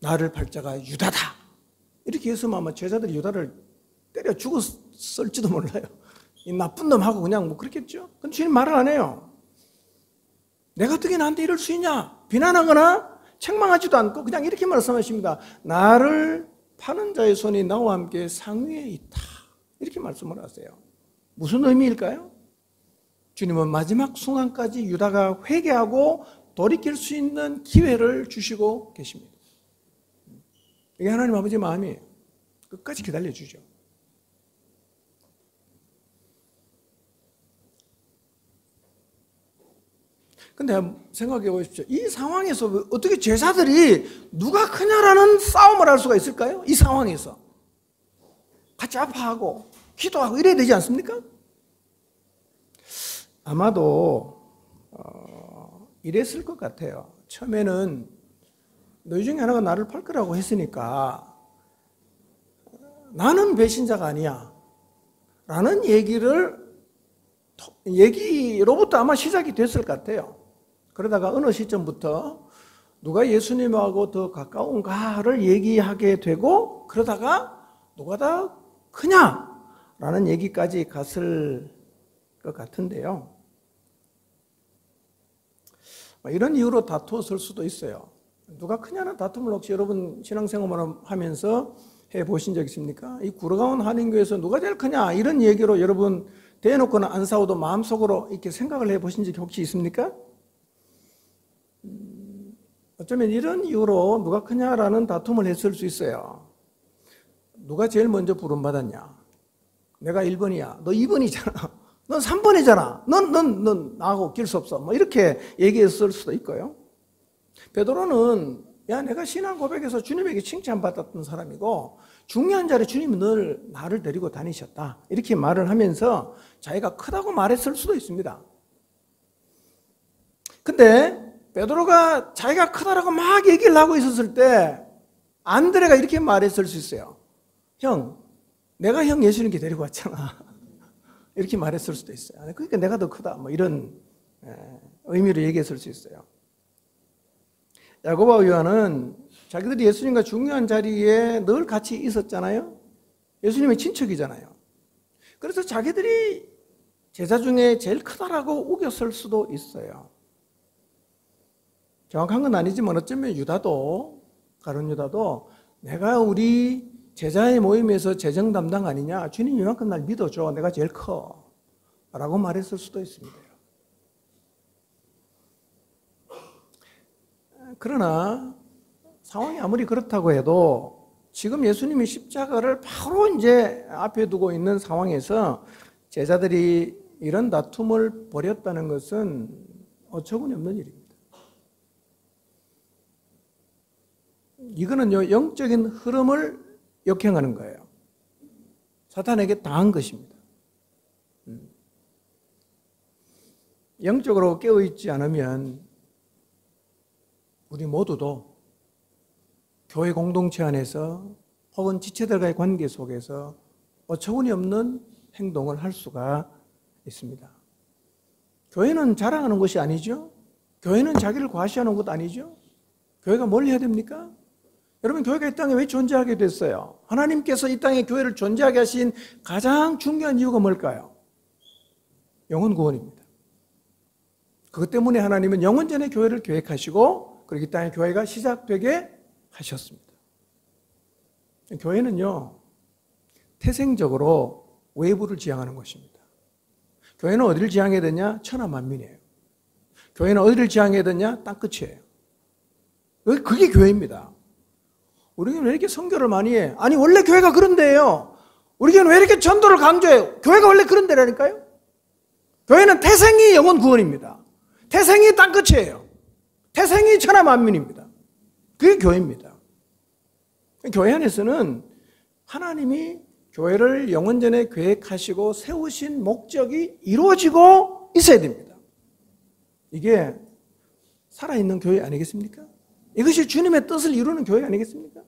나를 팔 자가 유다다. 이렇게 했으면 아마 제자들이 유다를 때려 죽었을지도 몰라요. 이 나쁜 놈하고 그냥 뭐 그랬겠죠. 근데 주님 말을 안 해요. 내가 어떻게 나한테 이럴 수 있냐? 비난하거나 책망하지도 않고 그냥 이렇게 말씀하십니다. 나를 파는 자의 손이 나와 함께 상위에 있다. 이렇게 말씀을 하세요. 무슨 의미일까요? 주님은 마지막 순간까지 유다가 회개하고 돌이킬 수 있는 기회를 주시고 계십니다. 이게 하나님 아버지 마음이에요. 끝까지 기다려주죠. 근데 생각해 보십시오. 이 상황에서 어떻게 제자들이 누가 크냐라는 싸움을 할 수가 있을까요? 이 상황에서. 같이 아파하고 기도하고 이래야 되지 않습니까? 아마도 이랬을 것 같아요. 처음에는 너희 중에 하나가 나를 팔 거라고 했으니까 나는 배신자가 아니야 라는 얘기로부터 아마 시작이 됐을 것 같아요. 그러다가 어느 시점부터 누가 예수님하고 더 가까운가를 얘기하게 되고, 그러다가 누가 더 크냐라는 얘기까지 갔을 것 같은데요. 이런 이유로 다투었을 수도 있어요. 누가 크냐는 다툼을 혹시 여러분 신앙생활을 하면서 해보신 적 있습니까? 이 구로가온 한인교회에서 누가 제일 크냐 이런 얘기로 여러분 대놓고는 안 싸워도 마음속으로 이렇게 생각을 해보신 적이 혹시 있습니까? 어쩌면 이런 이유로 누가 크냐라는 다툼을 했을 수 있어요. 누가 제일 먼저 부름받았냐? 내가 1번이야. 너 2번이잖아. 넌 3번이잖아. 넌 나하고 낄 수 없어. 뭐 이렇게 얘기했을 수도 있고요. 베드로는 야, 내가 신앙 고백에서 주님에게 칭찬받았던 사람이고 중요한 자리에 주님이 늘 나를 데리고 다니셨다. 이렇게 말을 하면서 자기가 크다고 말했을 수도 있습니다. 근데 베드로가 자기가 크다라고 막 얘기를 하고 있었을 때 안드레가 이렇게 말했을 수 있어요. 형, 내가 형 예수님께 데리고 왔잖아. 이렇게 말했을 수도 있어요. 그러니까 내가 더 크다. 뭐 이런 의미로 얘기했을 수 있어요. 야고보와 요한은 자기들이 예수님과 중요한 자리에 늘 같이 있었잖아요. 예수님의 친척이잖아요. 그래서 자기들이 제자 중에 제일 크다라고 우겼을 수도 있어요. 정확한 건 아니지만 어쩌면 유다도, 가룟 유다도 내가 우리 제자의 모임에서 재정 담당 아니냐, 주님 이만큼 날 믿어줘, 내가 제일 커 라고 말했을 수도 있습니다. 그러나 상황이 아무리 그렇다고 해도 지금 예수님이 십자가를 바로 이제 앞에 두고 있는 상황에서 제자들이 이런 다툼을 벌였다는 것은 어처구니 없는 일입니다. 이거는요, 영적인 흐름을 역행하는 거예요. 사탄에게 당한 것입니다. 영적으로 깨어있지 않으면 우리 모두도 교회 공동체 안에서 혹은 지체들과의 관계 속에서 어처구니 없는 행동을 할 수가 있습니다. 교회는 자랑하는 것이 아니죠. 교회는 자기를 과시하는 것 아니죠. 교회가 뭘 해야 됩니까? 여러분, 교회가 이 땅에 왜 존재하게 됐어요? 하나님께서 이 땅에 교회를 존재하게 하신 가장 중요한 이유가 뭘까요? 영혼 구원입니다. 그것 때문에 하나님은 영원전에 교회를 계획하시고 그리고 이 땅에 교회가 시작되게 하셨습니다. 교회는요, 태생적으로 외부를 지향하는 것입니다. 교회는 어디를 지향해야 되냐? 천하만민이에요. 교회는 어디를 지향해야 되냐? 땅끝이에요. 그게 교회입니다. 우리 교회는 왜 이렇게 선교를 많이 해? 아니 원래 교회가 그런 데예요. 우리 교회는 왜 이렇게 전도를 강조해요? 교회가 원래 그런 데라니까요. 교회는 태생이 영혼 구원입니다. 태생이 땅끝이에요. 태생이 천하만민입니다. 그게 교회입니다. 교회 안에서는 하나님이 교회를 영원전에 계획하시고 세우신 목적이 이루어지고 있어야 됩니다. 이게 살아있는 교회 아니겠습니까? 이것이 주님의 뜻을 이루는 교회 아니겠습니까?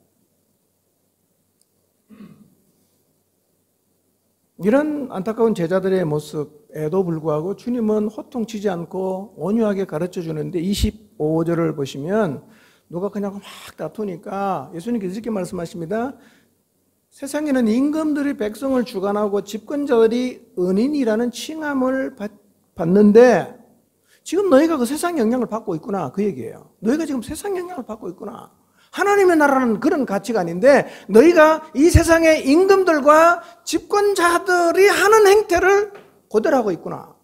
이런 안타까운 제자들의 모습에도 불구하고 주님은 호통치지 않고 온유하게 가르쳐 주는데 25절을 보시면 누가 그냥 막 다투니까 예수님께서 이렇게 말씀하십니다. 세상에는 임금들이 백성을 주관하고 집권자들이 은인이라는 칭함을 받는데 지금 너희가 그 세상 영향을 받고 있구나, 그 얘기예요. 너희가 지금 세상 영향을 받고 있구나. 하나님의 나라는 그런 가치가 아닌데 너희가 이 세상의 임금들과 집권자들이 하는 행태를 그대로 하고 있구나.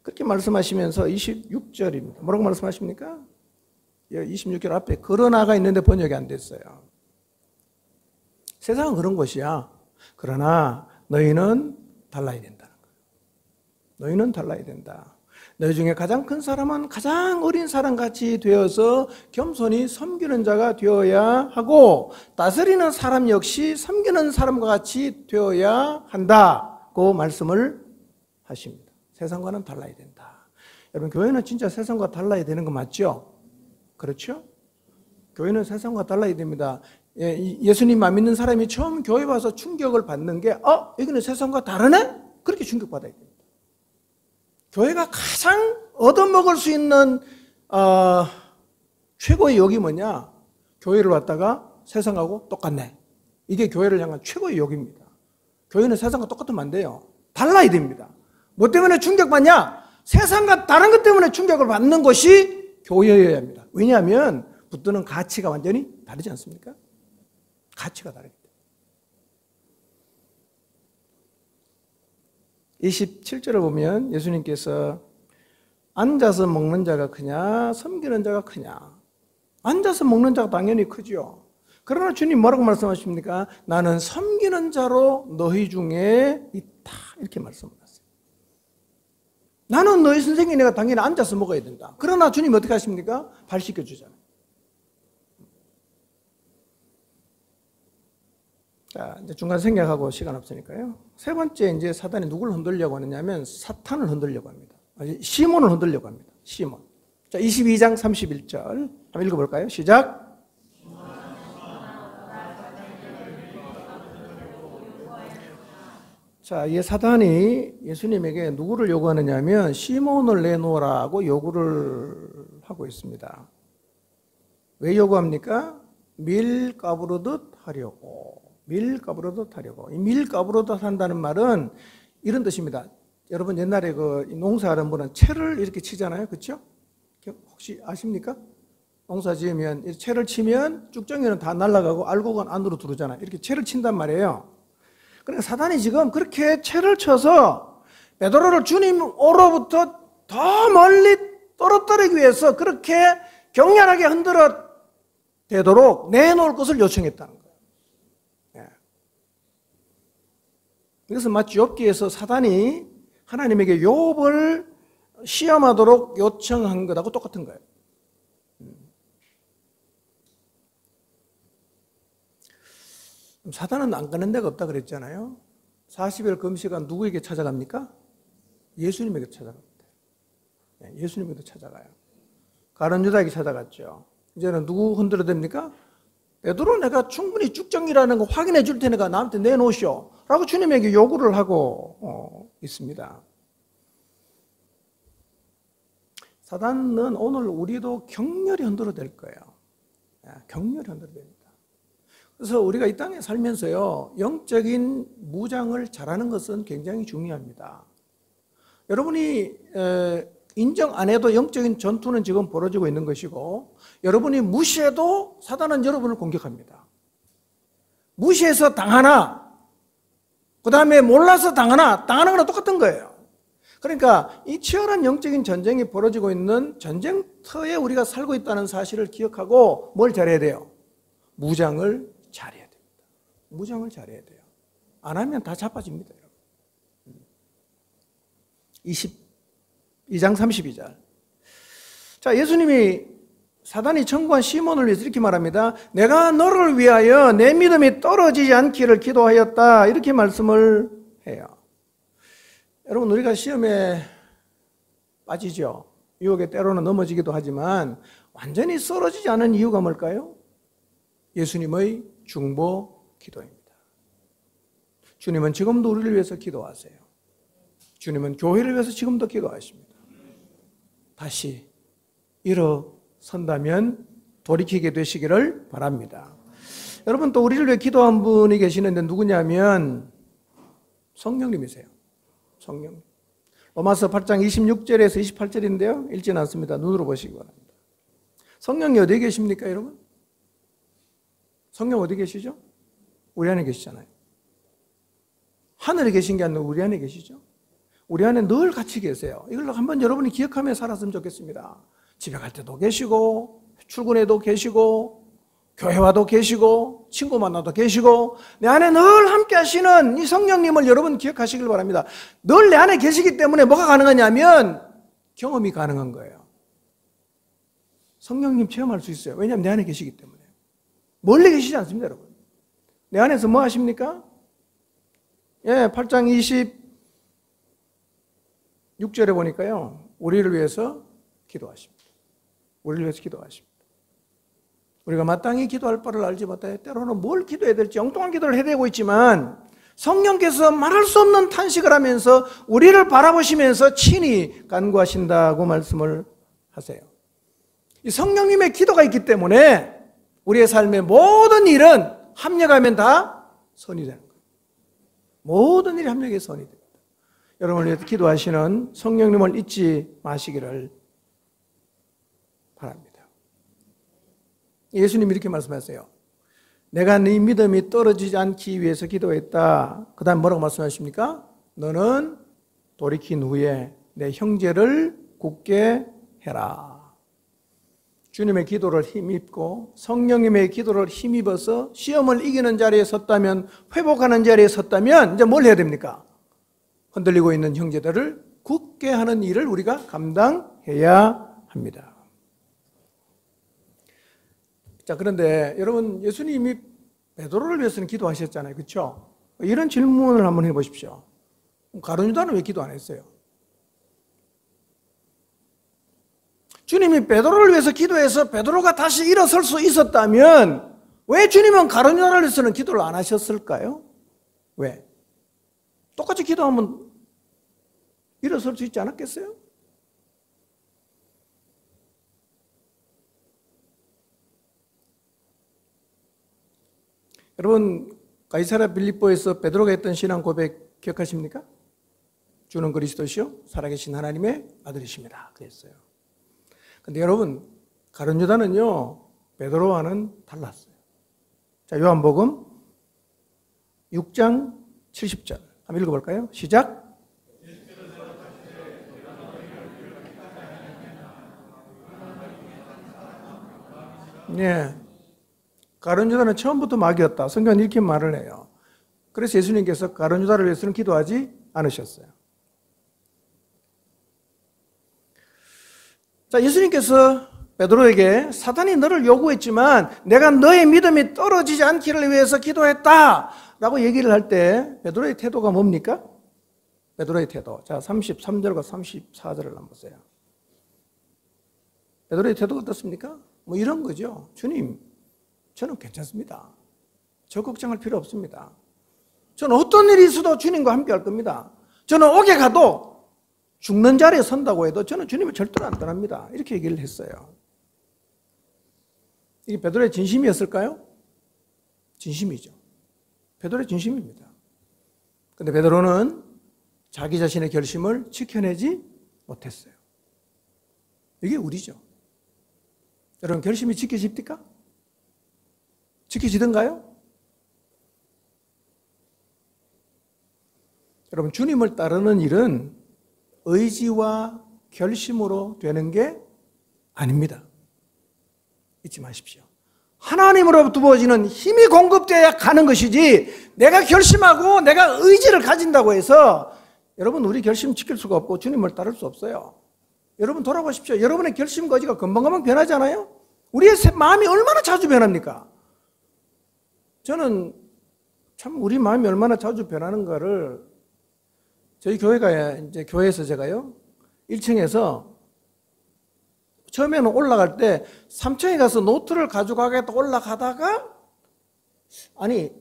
그렇게 말씀하시면서 26절입니다. 뭐라고 말씀하십니까? 26절 앞에 그러나가 있는데 번역이 안 됐어요. 세상은 그런 것이야. 그러나 너희는 달라야 된다는 거예요. 너희는 달라야 된다. 너희 중에 가장 큰 사람은 가장 어린 사람같이 되어서 겸손히 섬기는 자가 되어야 하고 다스리는 사람 역시 섬기는 사람과 같이 되어야 한다고 말씀을 하십니다. 세상과는 달라야 된다. 여러분 교회는 진짜 세상과 달라야 되는 거 맞죠? 그렇죠? 교회는 세상과 달라야 됩니다. 예수님 안 믿는 사람이 처음 교회 와서 충격을 받는 게 여기는 세상과 다르네? 그렇게 충격받아야 됩니다. 교회가 가장 얻어먹을 수 있는 최고의 욕이 뭐냐? 교회를 왔다가 세상하고 똑같네. 이게 교회를 향한 최고의 욕입니다. 교회는 세상과 똑같으면 안 돼요. 달라야 됩니다. 뭐 때문에 충격받냐? 세상과 다른 것 때문에 충격을 받는 것이 교회여야 합니다. 왜냐하면 붙드는 가치가 완전히 다르지 않습니까? 가치가 다르기 때문에. 27절을 보면 예수님께서 앉아서 먹는 자가 크냐 섬기는 자가 크냐. 앉아서 먹는 자가 당연히 크죠. 그러나 주님 뭐라고 말씀하십니까? 나는 섬기는 자로 너희 중에 있다 이렇게 말씀하셨어요. 나는 너희 선생님이 내가 당연히 앉아서 먹어야 된다. 그러나 주님 어떻게 하십니까? 발 씻겨주잖아요. 자, 이제 중간 생략하고 시간 없으니까요. 세 번째, 이제 사단이 누구를 흔들려고 하느냐면 사탄을 흔들려고 합니다. 시몬을 흔들려고 합니다. 시몬. 자, 22장 31절. 한번 읽어볼까요? 시작. 자, 이 사단이 예수님에게 누구를 요구하느냐면 시몬을 내놓으라고 요구를 하고 있습니다. 왜 요구합니까? 밀 까부르듯 하려고. 밀 까부르듯 하려고. 이 밀 까부르듯 한다는 말은 이런 뜻입니다. 여러분 옛날에 그 농사하는 분은 채를 이렇게 치잖아요. 그렇죠? 혹시 아십니까? 농사 지으면 채를 치면 쭉정이는 다 날아가고 알곡은 안으로 들어오잖아요. 이렇게 채를 친단 말이에요. 그러니까 사단이 지금 그렇게 채를 쳐서 베드로를 주님으로부터 더 멀리 떨어뜨리기 위해서 그렇게 격렬하게 흔들어 대도록 내놓을 것을 요청했다는 거예요. 그래서 마치 욥기에서 사단이 하나님에게 욥을 시험하도록 요청한 것하고 똑같은 거예요. 사단은 안 가는 데가 없다 그랬잖아요. 40일 금식한 누구에게 찾아갑니까? 예수님에게 찾아갑니다. 예수님에게 찾아가요. 가룟 유다에게 찾아갔죠. 이제는 누구 흔들어야 됩니까? 베드로 내가 충분히 쭉정이라는 거 확인해 줄 테니까 나한테 내놓으시오 라고 주님에게 요구를 하고 있습니다. 사단은 오늘 우리도 격렬히 흔들어 댈 거예요. 격렬히 흔들어 됩니다. 그래서 우리가 이 땅에 살면서요, 영적인 무장을 잘하는 것은 굉장히 중요합니다. 여러분이 인정 안 해도 영적인 전투는 지금 벌어지고 있는 것이고, 여러분이 무시해도 사단은 여러분을 공격합니다. 무시해서 당하나, 그 다음에 몰라서 당하는 거랑 똑같은 거예요. 그러니까 이 치열한 영적인 전쟁이 벌어지고 있는 전쟁터에 우리가 살고 있다는 사실을 기억하고 뭘 잘해야 돼요? 무장을 잘해야 됩니다. 무장을 잘해야 돼요. 안 하면 다 자빠집니다. 22장 32절. 자, 예수님이 사단이 청구한 시몬을 위해서 이렇게 말합니다. 내가 너를 위하여 내 믿음이 떨어지지 않기를 기도하였다. 이렇게 말씀을 해요. 여러분, 우리가 시험에 빠지죠. 유혹에 때로는 넘어지기도 하지만 완전히 쓰러지지 않은 이유가 뭘까요? 예수님의 중보 기도입니다. 주님은 지금도 우리를 위해서 기도하세요. 주님은 교회를 위해서 지금도 기도하십니다. 다시 일어선다면 돌이키게 되시기를 바랍니다. 여러분, 또 우리를 위해 기도한 분이 계시는데 누구냐면 성령님이세요. 성령. 로마서 8장 26절에서 28절인데요. 읽지는 않습니다. 눈으로 보시기 바랍니다. 성령이 어디에 계십니까, 여러분? 성령 어디 계시죠? 우리 안에 계시잖아요. 하늘에 계신 게 아니라 우리 안에 계시죠? 우리 안에 늘 같이 계세요. 이걸 한번 여러분이 기억하며 살았으면 좋겠습니다. 집에 갈 때도 계시고, 출근해도 계시고, 교회 와도 계시고, 친구 만나도 계시고, 내 안에 늘 함께 하시는 이 성령님을 여러분 기억하시길 바랍니다. 늘 내 안에 계시기 때문에 뭐가 가능하냐면 경험이 가능한 거예요. 성령님 체험할 수 있어요. 왜냐하면 내 안에 계시기 때문에. 멀리 계시지 않습니다, 여러분. 내 안에서 뭐 하십니까? 8장 26절에 보니까요, 우리를 위해서 기도하십니다. 우리를 위해서 기도하십니다. 우리가 마땅히 기도할 바를 알지 못해 때로는 뭘 기도해야 될지 엉뚱한 기도를 해대고 있지만 성령께서 말할 수 없는 탄식을 하면서 우리를 바라보시면서 친히 간구하신다고 말씀을 하세요. 이 성령님의 기도가 있기 때문에 우리의 삶의 모든 일은 합력하면 다 선이 되는 거예요. 모든 일이 합력해 선이 됩니다. 여러분을 위해서 기도하시는 성령님을 잊지 마시기를 바랍니다. 예수님이 이렇게 말씀하세요. 내가 네 믿음이 떨어지지 않기 위해서 기도했다. 그 다음 뭐라고 말씀하십니까? 너는 돌이킨 후에 내 형제를 굳게 해라. 주님의 기도를 힘입고 성령님의 기도를 힘입어서 시험을 이기는 자리에 섰다면, 회복하는 자리에 섰다면 이제 뭘 해야 됩니까? 흔들리고 있는 형제들을 굳게 하는 일을 우리가 감당해야 합니다. 자, 그런데 여러분, 예수님이 베드로를 위해서는 기도하셨잖아요. 그렇죠? 이런 질문을 한번 해보십시오. 가룟 유다는 왜 기도 안 했어요? 주님이 베드로를 위해서 기도해서 베드로가 다시 일어설 수 있었다면 왜 주님은 가룟 유다를 위해서는 기도를 안 하셨을까요? 왜? 똑같이 기도하면 일어설 수 있지 않았겠어요? 여러분, 가이사랴 빌립보에서 베드로가 했던 신앙 고백 기억하십니까? 주는 그리스도시요 살아계신 하나님의 아들이십니다. 그랬어요. 근데 여러분, 가룟 유다는요, 베드로와는 달랐어요. 자, 요한복음 6장 70절 한번 읽어볼까요? 시작. 네. 가룟 유다는 처음부터 마귀였다. 성경은 이렇게 말을 해요. 그래서 예수님께서 가룟 유다를 위해서는 기도하지 않으셨어요. 자, 예수님께서 베드로에게 사단이 너를 요구했지만 내가 너의 믿음이 떨어지지 않기를 위해서 기도했다 라고 얘기를 할 때 베드로의 태도가 뭡니까? 베드로의 태도. 자, 33절과 34절을 한번 보세요. 베드로의 태도가 어떻습니까? 뭐 이런 거죠. 주님, 저는 괜찮습니다. 저 걱정할 필요 없습니다. 저는 어떤 일이 있어도 주님과 함께 할 겁니다. 저는 옥에 가도 죽는 자리에 선다고 해도 저는 주님을 절대로 안 떠납니다. 이렇게 얘기를 했어요. 이게 베드로의 진심이었을까요? 진심이죠. 베드로의 진심입니다. 그런데 베드로는 자기 자신의 결심을 지켜내지 못했어요. 이게 우리죠. 여러분, 결심이 지켜집니까? 지켜지던가요? 여러분, 주님을 따르는 일은 의지와 결심으로 되는 게 아닙니다. 잊지 마십시오. 하나님으로부터 부어지는 힘이 공급되어야 가는 것이지, 내가 결심하고 내가 의지를 가진다고 해서 여러분 우리 결심 지킬 수가 없고 주님을 따를 수 없어요. 여러분 돌아보십시오. 여러분의 결심 거지가 금방금방 변하지 않아요? 우리의 마음이 얼마나 자주 변합니까? 저는 참 우리 마음이 얼마나 자주 변하는가를, 저희 교회가 이제 교회에서 제가요 1층에서 처음에는 올라갈 때 3층에 가서 노트를 가져가겠다 올라가다가, 아니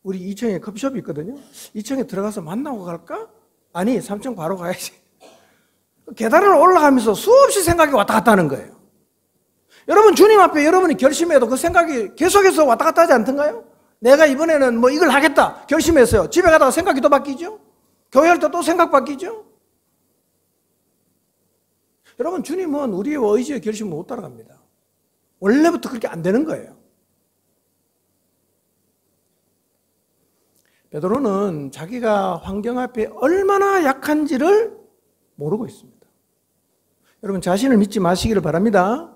우리 2층에 커피숍이 있거든요. 2층에 들어가서 만나고 갈까? 아니 3층 바로 가야지. 계단을 올라가면서 수없이 생각이 왔다 갔다 하는 거예요. 여러분 주님 앞에 여러분이 결심해도 그 생각이 계속해서 왔다 갔다 하지 않던가요? 내가 이번에는 뭐 이걸 하겠다 결심했어요. 집에 가다가 생각이 또 바뀌죠. 교회 할 때 또 생각 바뀌죠. 여러분 주님은 우리의 의지의 결심을 못 따라갑니다. 원래부터 그렇게 안 되는 거예요. 베드로는 자기가 환경 앞에 얼마나 약한지를 모르고 있습니다. 여러분 자신을 믿지 마시기를 바랍니다.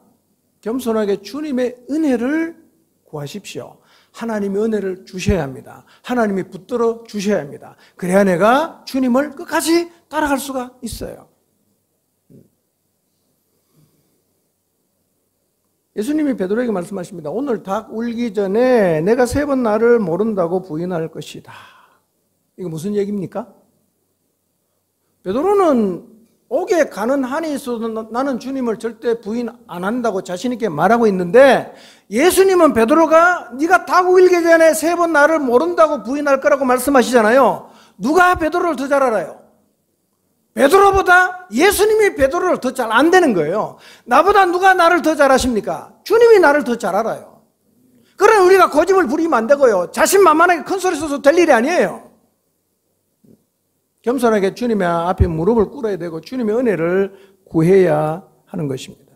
겸손하게 주님의 은혜를 구하십시오. 하나님의 은혜를 주셔야 합니다. 하나님이 붙들어 주셔야 합니다. 그래야 내가 주님을 끝까지 따라갈 수가 있어요. 예수님이 베드로에게 말씀하십니다. 오늘 닭 울기 전에 내가 3번 나를 모른다고 부인할 것이다. 이거 무슨 얘기입니까? 베드로는 옥에 가는 한이 있어도 나는 주님을 절대 부인 안 한다고 자신 있게 말하고 있는데, 예수님은 베드로가 네가 닭 울기 전에 3번 나를 모른다고 부인할 거라고 말씀하시잖아요. 누가 베드로를 더 잘 알아요? 베드로보다 예수님이 베드로를 더 잘 안 되는 거예요. 나보다 누가 나를 더 잘 아십니까? 주님이 나를 더 잘 알아요. 그러나 우리가 고집을 부리면 안 되고요. 자신만만하게 큰 소리 써서 될 일이 아니에요. 겸손하게 주님의 앞에 무릎을 꿇어야 되고 주님의 은혜를 구해야 하는 것입니다.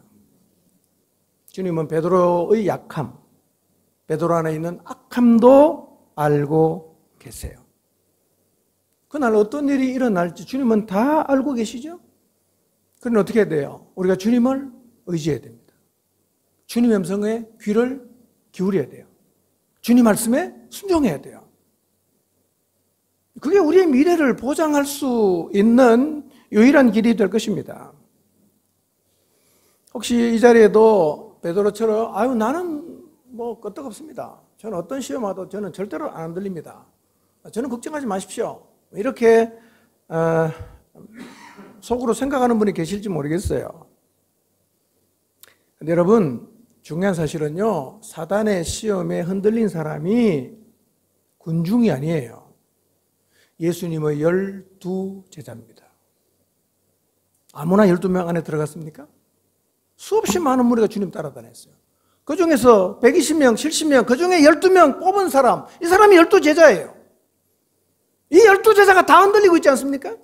주님은 베드로의 약함, 베드로 안에 있는 악함도 알고 계세요. 그날 어떤 일이 일어날지 주님은 다 알고 계시죠? 그럼 어떻게 해야 돼요? 우리가 주님을 의지해야 됩니다. 주님의 음성에 귀를 기울여야 돼요. 주님 말씀에 순종해야 돼요. 그게 우리의 미래를 보장할 수 있는 유일한 길이 될 것입니다. 혹시 이 자리에도 베드로처럼 아유 나는 뭐 끄떡없습니다. 저는 어떤 시험 와도 저는 절대로 안 흔들립니다. 저는 걱정하지 마십시오. 이렇게 속으로 생각하는 분이 계실지 모르겠어요. 근데 여러분 중요한 사실은요, 사단의 시험에 흔들린 사람이 군중이 아니에요. 예수님의 12제자입니다. 아무나 12명 안에 들어갔습니까? 수없이 많은 무리가 주님 따라다녔어요. 그 중에서 120명, 70명, 그 중에 12명 뽑은 사람, 이 사람이 12제자예요. 이 12제자가 다 흔들리고 있지 않습니까?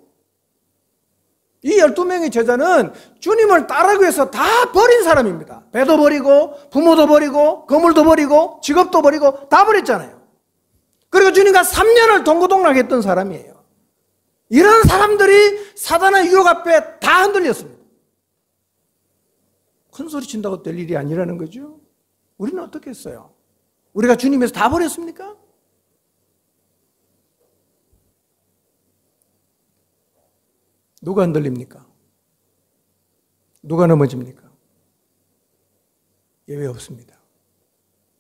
이 12명의 제자는 주님을 따르기 위해서 다 버린 사람입니다. 배도 버리고, 부모도 버리고, 거물도 버리고, 직업도 버리고, 다 버렸잖아요. 그리고 주님과 3년을 동고동락했던 사람이에요. 이런 사람들이 사단의 유혹 앞에 다 흔들렸습니다. 큰 소리 친다고 될 일이 아니라는 거죠. 우리는 어떻게 했어요? 우리가 주님에서 다 버렸습니까? 누가 흔들립니까? 누가 넘어집니까? 예외 없습니다.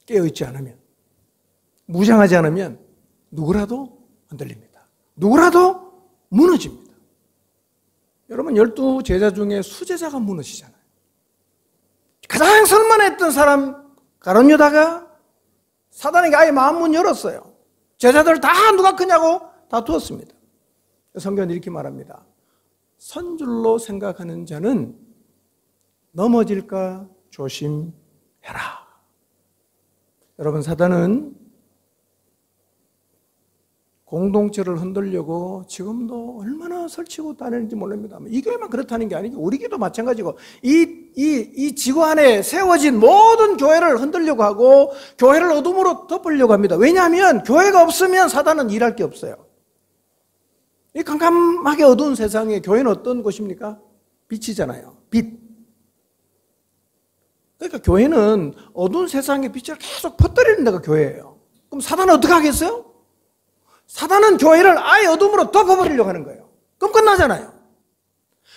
깨어있지 않으면, 무장하지 않으면 누구라도 흔들립니다. 누구라도 무너집니다. 여러분 12제자 중에 수제자가 무너지잖아요. 가장 선만했던 사람 가룟유다가 사단에게 아예 마음 문 열었어요. 제자들 다 누가 크냐고 다투었습니다. 성경은 이렇게 말합니다. 선줄로 생각하는 자는 넘어질까 조심해라. 여러분 사단은 공동체를 흔들려고 지금도 얼마나 설치고 다니는지 모릅니다. 이 교회만 그렇다는 게 아니고 우리 교회도 마찬가지고 이 지구 안에 세워진 모든 교회를 흔들려고 하고 교회를 어둠으로 덮으려고 합니다. 왜냐하면 교회가 없으면 사단은 일할 게 없어요. 이 캄캄하게 어두운 세상에 교회는 어떤 곳입니까? 빛이잖아요. 빛. 그러니까 교회는 어두운 세상의 빛을 계속 퍼뜨리는 데가 교회예요. 그럼 사단은 어떻게 하겠어요? 사단은 교회를 아예 어둠으로 덮어버리려고 하는 거예요. 그럼 끝나잖아요.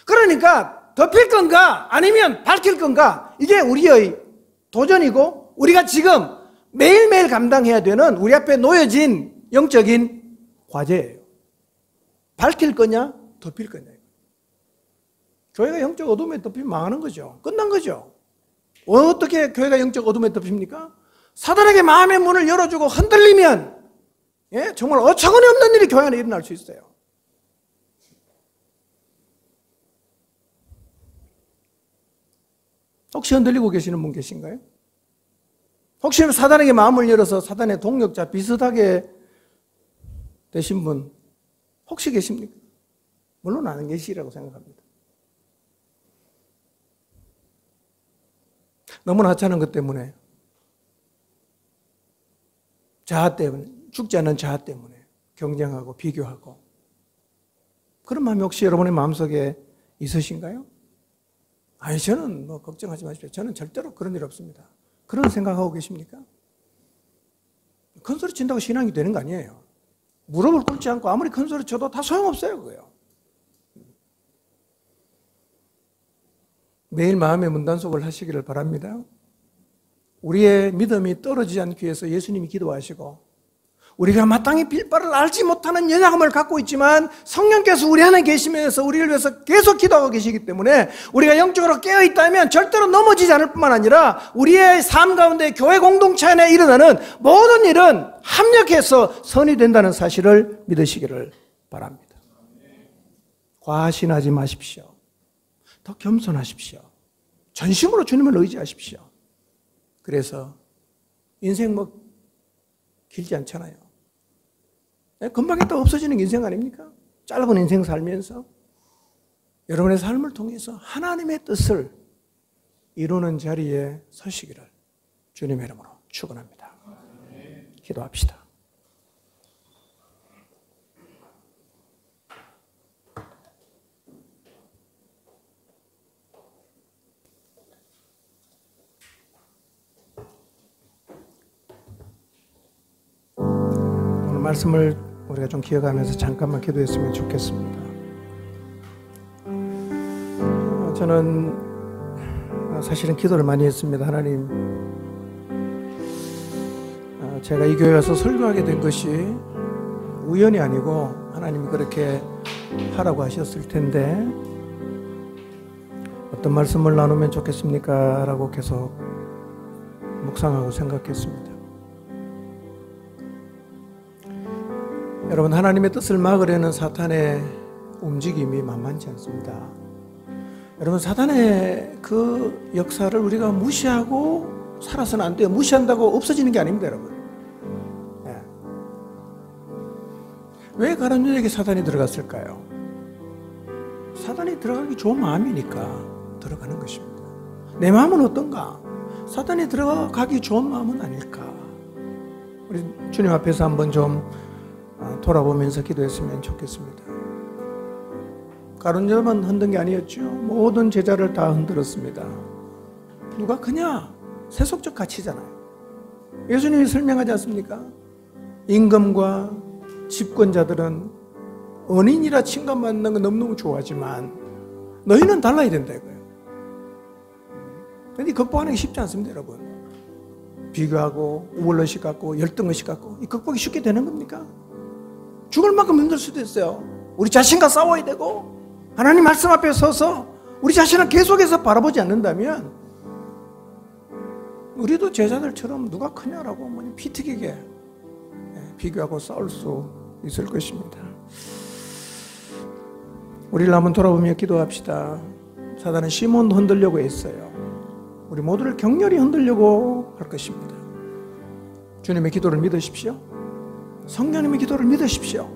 그러니까 덮일 건가 아니면 밝힐 건가, 이게 우리의 도전이고 우리가 지금 매일매일 감당해야 되는 우리 앞에 놓여진 영적인 과제예요. 밝힐 거냐 덮일 거냐. 교회가 영적 어둠에 덮이면 망하는 거죠. 끝난 거죠. 어떻게 교회가 영적 어둠에 덮입니까? 사단에게 마음의 문을 열어주고 흔들리면 정말 어처구니 없는 일이 교회 안에 일어날 수 있어요. 혹시 흔들리고 계시는 분 계신가요? 혹시 사단에게 마음을 열어서 사단의 동력자 비슷하게 되신 분 혹시 계십니까? 물론 안 계시라고 생각합니다. 너무나 하찮은 것 때문에, 자아 때문에, 죽지 않는 자아 때문에 경쟁하고 비교하고, 그런 마음이 혹시 여러분의 마음속에 있으신가요? 아니, 저는 뭐 걱정하지 마십시오. 저는 절대로 그런 일 없습니다. 그런 생각하고 계십니까? 큰 소리 친다고 신앙이 되는 거 아니에요. 무릎을 꿇지 않고 아무리 큰 소리 쳐도 다 소용없어요, 그거요. 매일 마음의 문단속을 하시기를 바랍니다. 우리의 믿음이 떨어지지 않기 위해서 예수님이 기도하시고, 우리가 마땅히 빌 바를 알지 못하는 연약함을 갖고 있지만 성령께서 우리 안에 계시면서 우리를 위해서 계속 기도하고 계시기 때문에 우리가 영적으로 깨어있다면 절대로 넘어지지 않을 뿐만 아니라 우리의 삶 가운데 교회 공동체 안에 일어나는 모든 일은 합력해서 선이 된다는 사실을 믿으시기를 바랍니다. 과신하지 마십시오. 더 겸손하십시오. 전심으로 주님을 의지하십시오. 그래서 인생 뭐 길지 않잖아요. 금방 있다 없어지는 인생 아닙니까? 짧은 인생 살면서 여러분의 삶을 통해서 하나님의 뜻을 이루는 자리에 서시기를 주님의 이름으로 축원합니다. 기도합시다. 오늘 말씀을 우리가 좀 기억하면서 잠깐만 기도했으면 좋겠습니다. 저는 사실은 기도를 많이 했습니다. 하나님, 제가 이 교회 와서 설교하게 된 것이 우연이 아니고 하나님이 그렇게 하라고 하셨을 텐데 어떤 말씀을 나누면 좋겠습니까? 라고 계속 묵상하고 생각했습니다. 여러분, 하나님의 뜻을 막으려는 사탄의 움직임이 만만치 않습니다. 여러분, 사탄의 그 역사를 우리가 무시하고 살아서는 안 돼요. 무시한다고 없어지는 게 아닙니다, 여러분. 네. 왜 가룟유다에게 사탄이 들어갔을까요? 사탄이 들어가기 좋은 마음이니까 들어가는 것입니다. 내 마음은 어떤가? 사탄이 들어가기 좋은 마음은 아닐까? 우리 주님 앞에서 한번 좀 돌아보면서 기도했으면 좋겠습니다. 가룟유다만 흔든 게 아니었죠. 모든 제자를 다 흔들었습니다. 누가 그냐? 세속적 가치잖아요. 예수님이 설명하지 않습니까? 임금과 집권자들은 은인이라 칭감받는 건 너무너무 좋아하지만 너희는 달라야 된다 이거예요. 그런데 극복하는 게 쉽지 않습니다, 여러분. 비교하고 우월의식 갖고 열등의식 갖고 이 극복이 쉽게 되는 겁니까? 죽을 만큼 힘들 수도 있어요. 우리 자신과 싸워야 되고 하나님 말씀 앞에 서서 우리 자신을 계속해서 바라보지 않는다면 우리도 제자들처럼 누가 크냐라고 피 튀기게 비교하고 싸울 수 있을 것입니다. 우리를 한번 돌아보며 기도합시다. 사단은 시몬도 흔들려고 했어요. 우리 모두를 격렬히 흔들려고 할 것입니다. 주님의 기도를 믿으십시오. 성령님의 기도를 믿으십시오.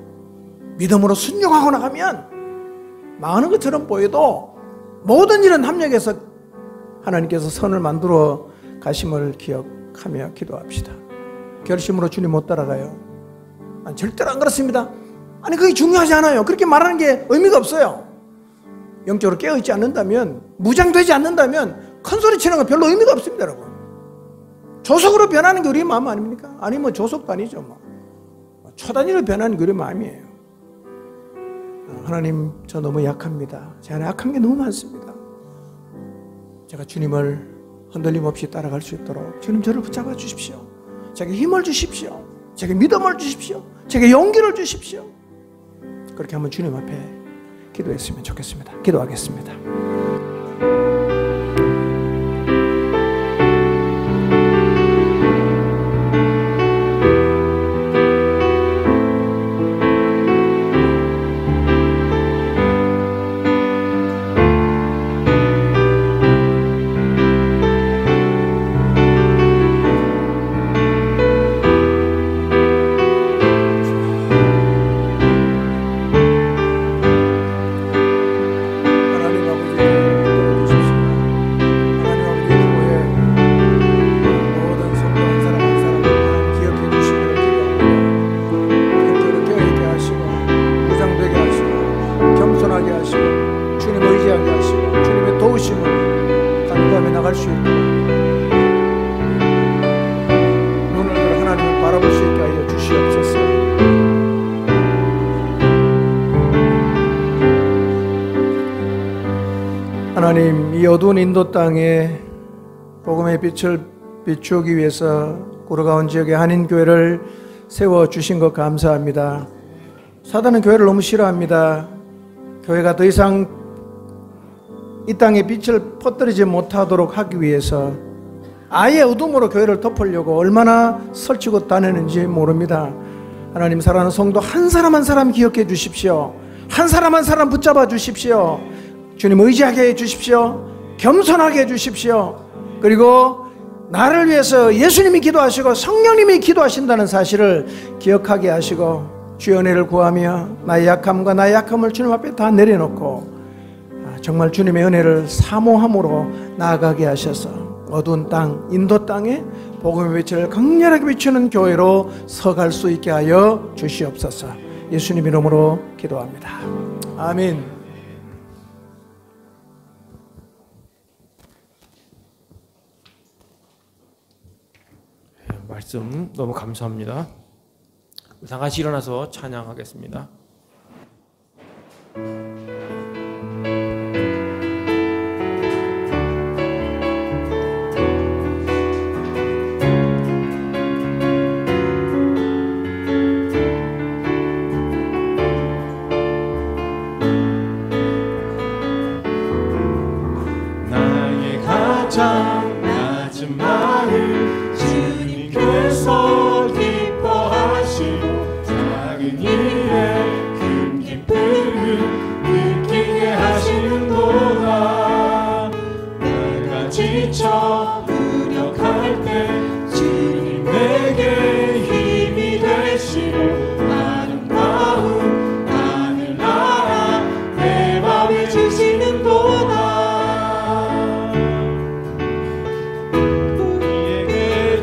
믿음으로 순종하고 나가면 망하는 것처럼 보여도 모든 일은 합력해서 하나님께서 선을 만들어 가심을 기억하며 기도합시다. 결심으로 주님 못 따라가요? 아니, 절대로 안 그렇습니다. 아니, 그게 중요하지 않아요. 그렇게 말하는 게 의미가 없어요. 영적으로 깨어있지 않는다면, 무장되지 않는다면 큰 소리 치는 건 별로 의미가 없습니다, 여러분. 조석으로 변하는 게 우리의 마음 아닙니까? 아니 뭐 조석도 아니죠, 뭐 초단위로 변하는 게 우리의 마음이에요. 하나님, 저 너무 약합니다. 제 안에 악한 게 너무 많습니다. 제가 주님을 흔들림 없이 따라갈 수 있도록 주님 저를 붙잡아 주십시오. 제게 힘을 주십시오. 제게 믿음을 주십시오. 제게 용기를 주십시오. 그렇게 한번 주님 앞에 기도했으면 좋겠습니다. 기도하겠습니다. 하나님, 이 어두운 인도 땅에 복음의 빛을 비추기 위해서 구로가온 지역의 한인교회를 세워주신 것 감사합니다. 사단은 교회를 너무 싫어합니다. 교회가 더 이상 이 땅에 빛을 퍼뜨리지 못하도록 하기 위해서 아예 어둠으로 교회를 덮으려고 얼마나 설치고 다니는지 모릅니다. 하나님, 사랑하는 성도 한 사람 한 사람 기억해 주십시오. 한 사람 한 사람 붙잡아 주십시오. 주님 의지하게 해 주십시오. 겸손하게 해 주십시오. 그리고 나를 위해서 예수님이 기도하시고 성령님이 기도하신다는 사실을 기억하게 하시고 주의 은혜를 구하며 나의 약함과 나의 약함을 주님 앞에 다 내려놓고 정말 주님의 은혜를 사모함으로 나아가게 하셔서 어두운 땅, 인도 땅에 복음의 빛을 강렬하게 비추는 교회로 서갈 수 있게 하여 주시옵소서. 예수님 이름으로 기도합니다. 아멘. 말씀 너무 감사합니다. 다 같이 일어나서 찬양하겠습니다. 나의 가장 낮은 마음 주님께서 기뻐하시고 작은 일에 큰 기쁨을 느끼게 하시는도다. 내가 지쳐 무력할 때 주님 내게 힘이 되시고 아름다운 하늘나라 내 맘에 주시는도다.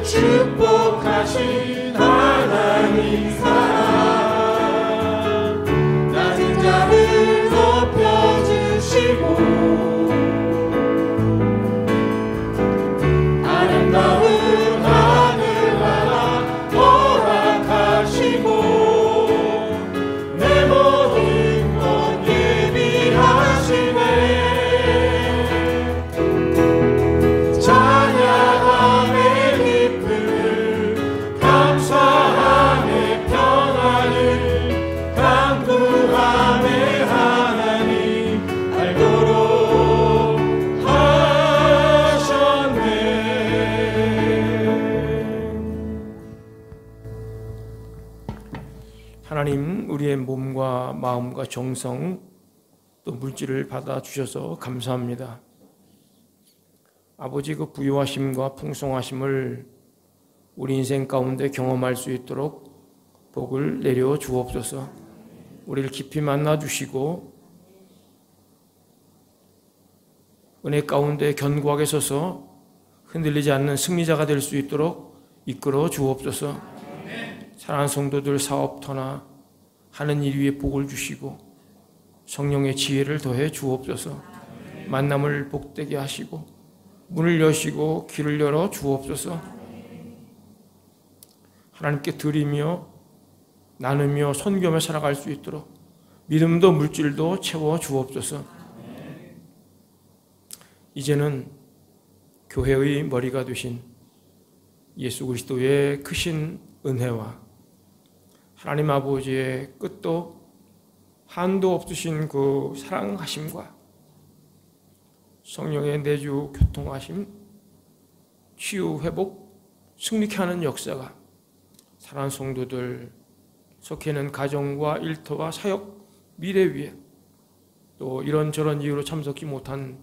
축복하신 하나님 사랑 낮은 자를 높여주시고 아름다운 하늘나라 허락하시고 내 모든 것 예비하시네. 하나님, 우리의 몸과 마음과 정성 또 물질을 받아주셔서 감사합니다. 아버지, 그 부유하심과 풍성하심을 우리 인생 가운데 경험할 수 있도록 복을 내려 주옵소서. 우리를 깊이 만나 주시고 은혜 가운데 견고하게 서서 흔들리지 않는 승리자가 될 수 있도록 이끌어 주옵소서. 사랑하는 성도들 사업터나 하는 일 위에 복을 주시고 성령의 지혜를 더해 주옵소서. 만남을 복되게 하시고 문을 여시고 길을 열어 주옵소서. 하나님께 드리며 나누며 선교하며 살아갈 수 있도록 믿음도 물질도 채워 주옵소서. 이제는 교회의 머리가 되신 예수 그리스도의 크신 은혜와 하나님 아버지의 끝도 한도 없으신 그 사랑하심과 성령의 내주 교통하심, 치유, 회복, 승리케 하는 역사가 사랑하는 성도들, 속해 있는 가정과 일터와 사역, 미래 위에 또 이런저런 이유로 참석하지 못한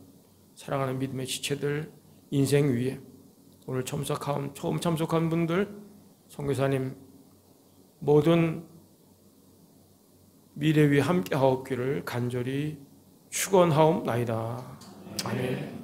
사랑하는 믿음의 지체들 인생 위에 오늘 처음 참석한 분들, 선교사님 모든 미래 위에 함께 하옵기를 간절히 축원하옵나이다. 아멘.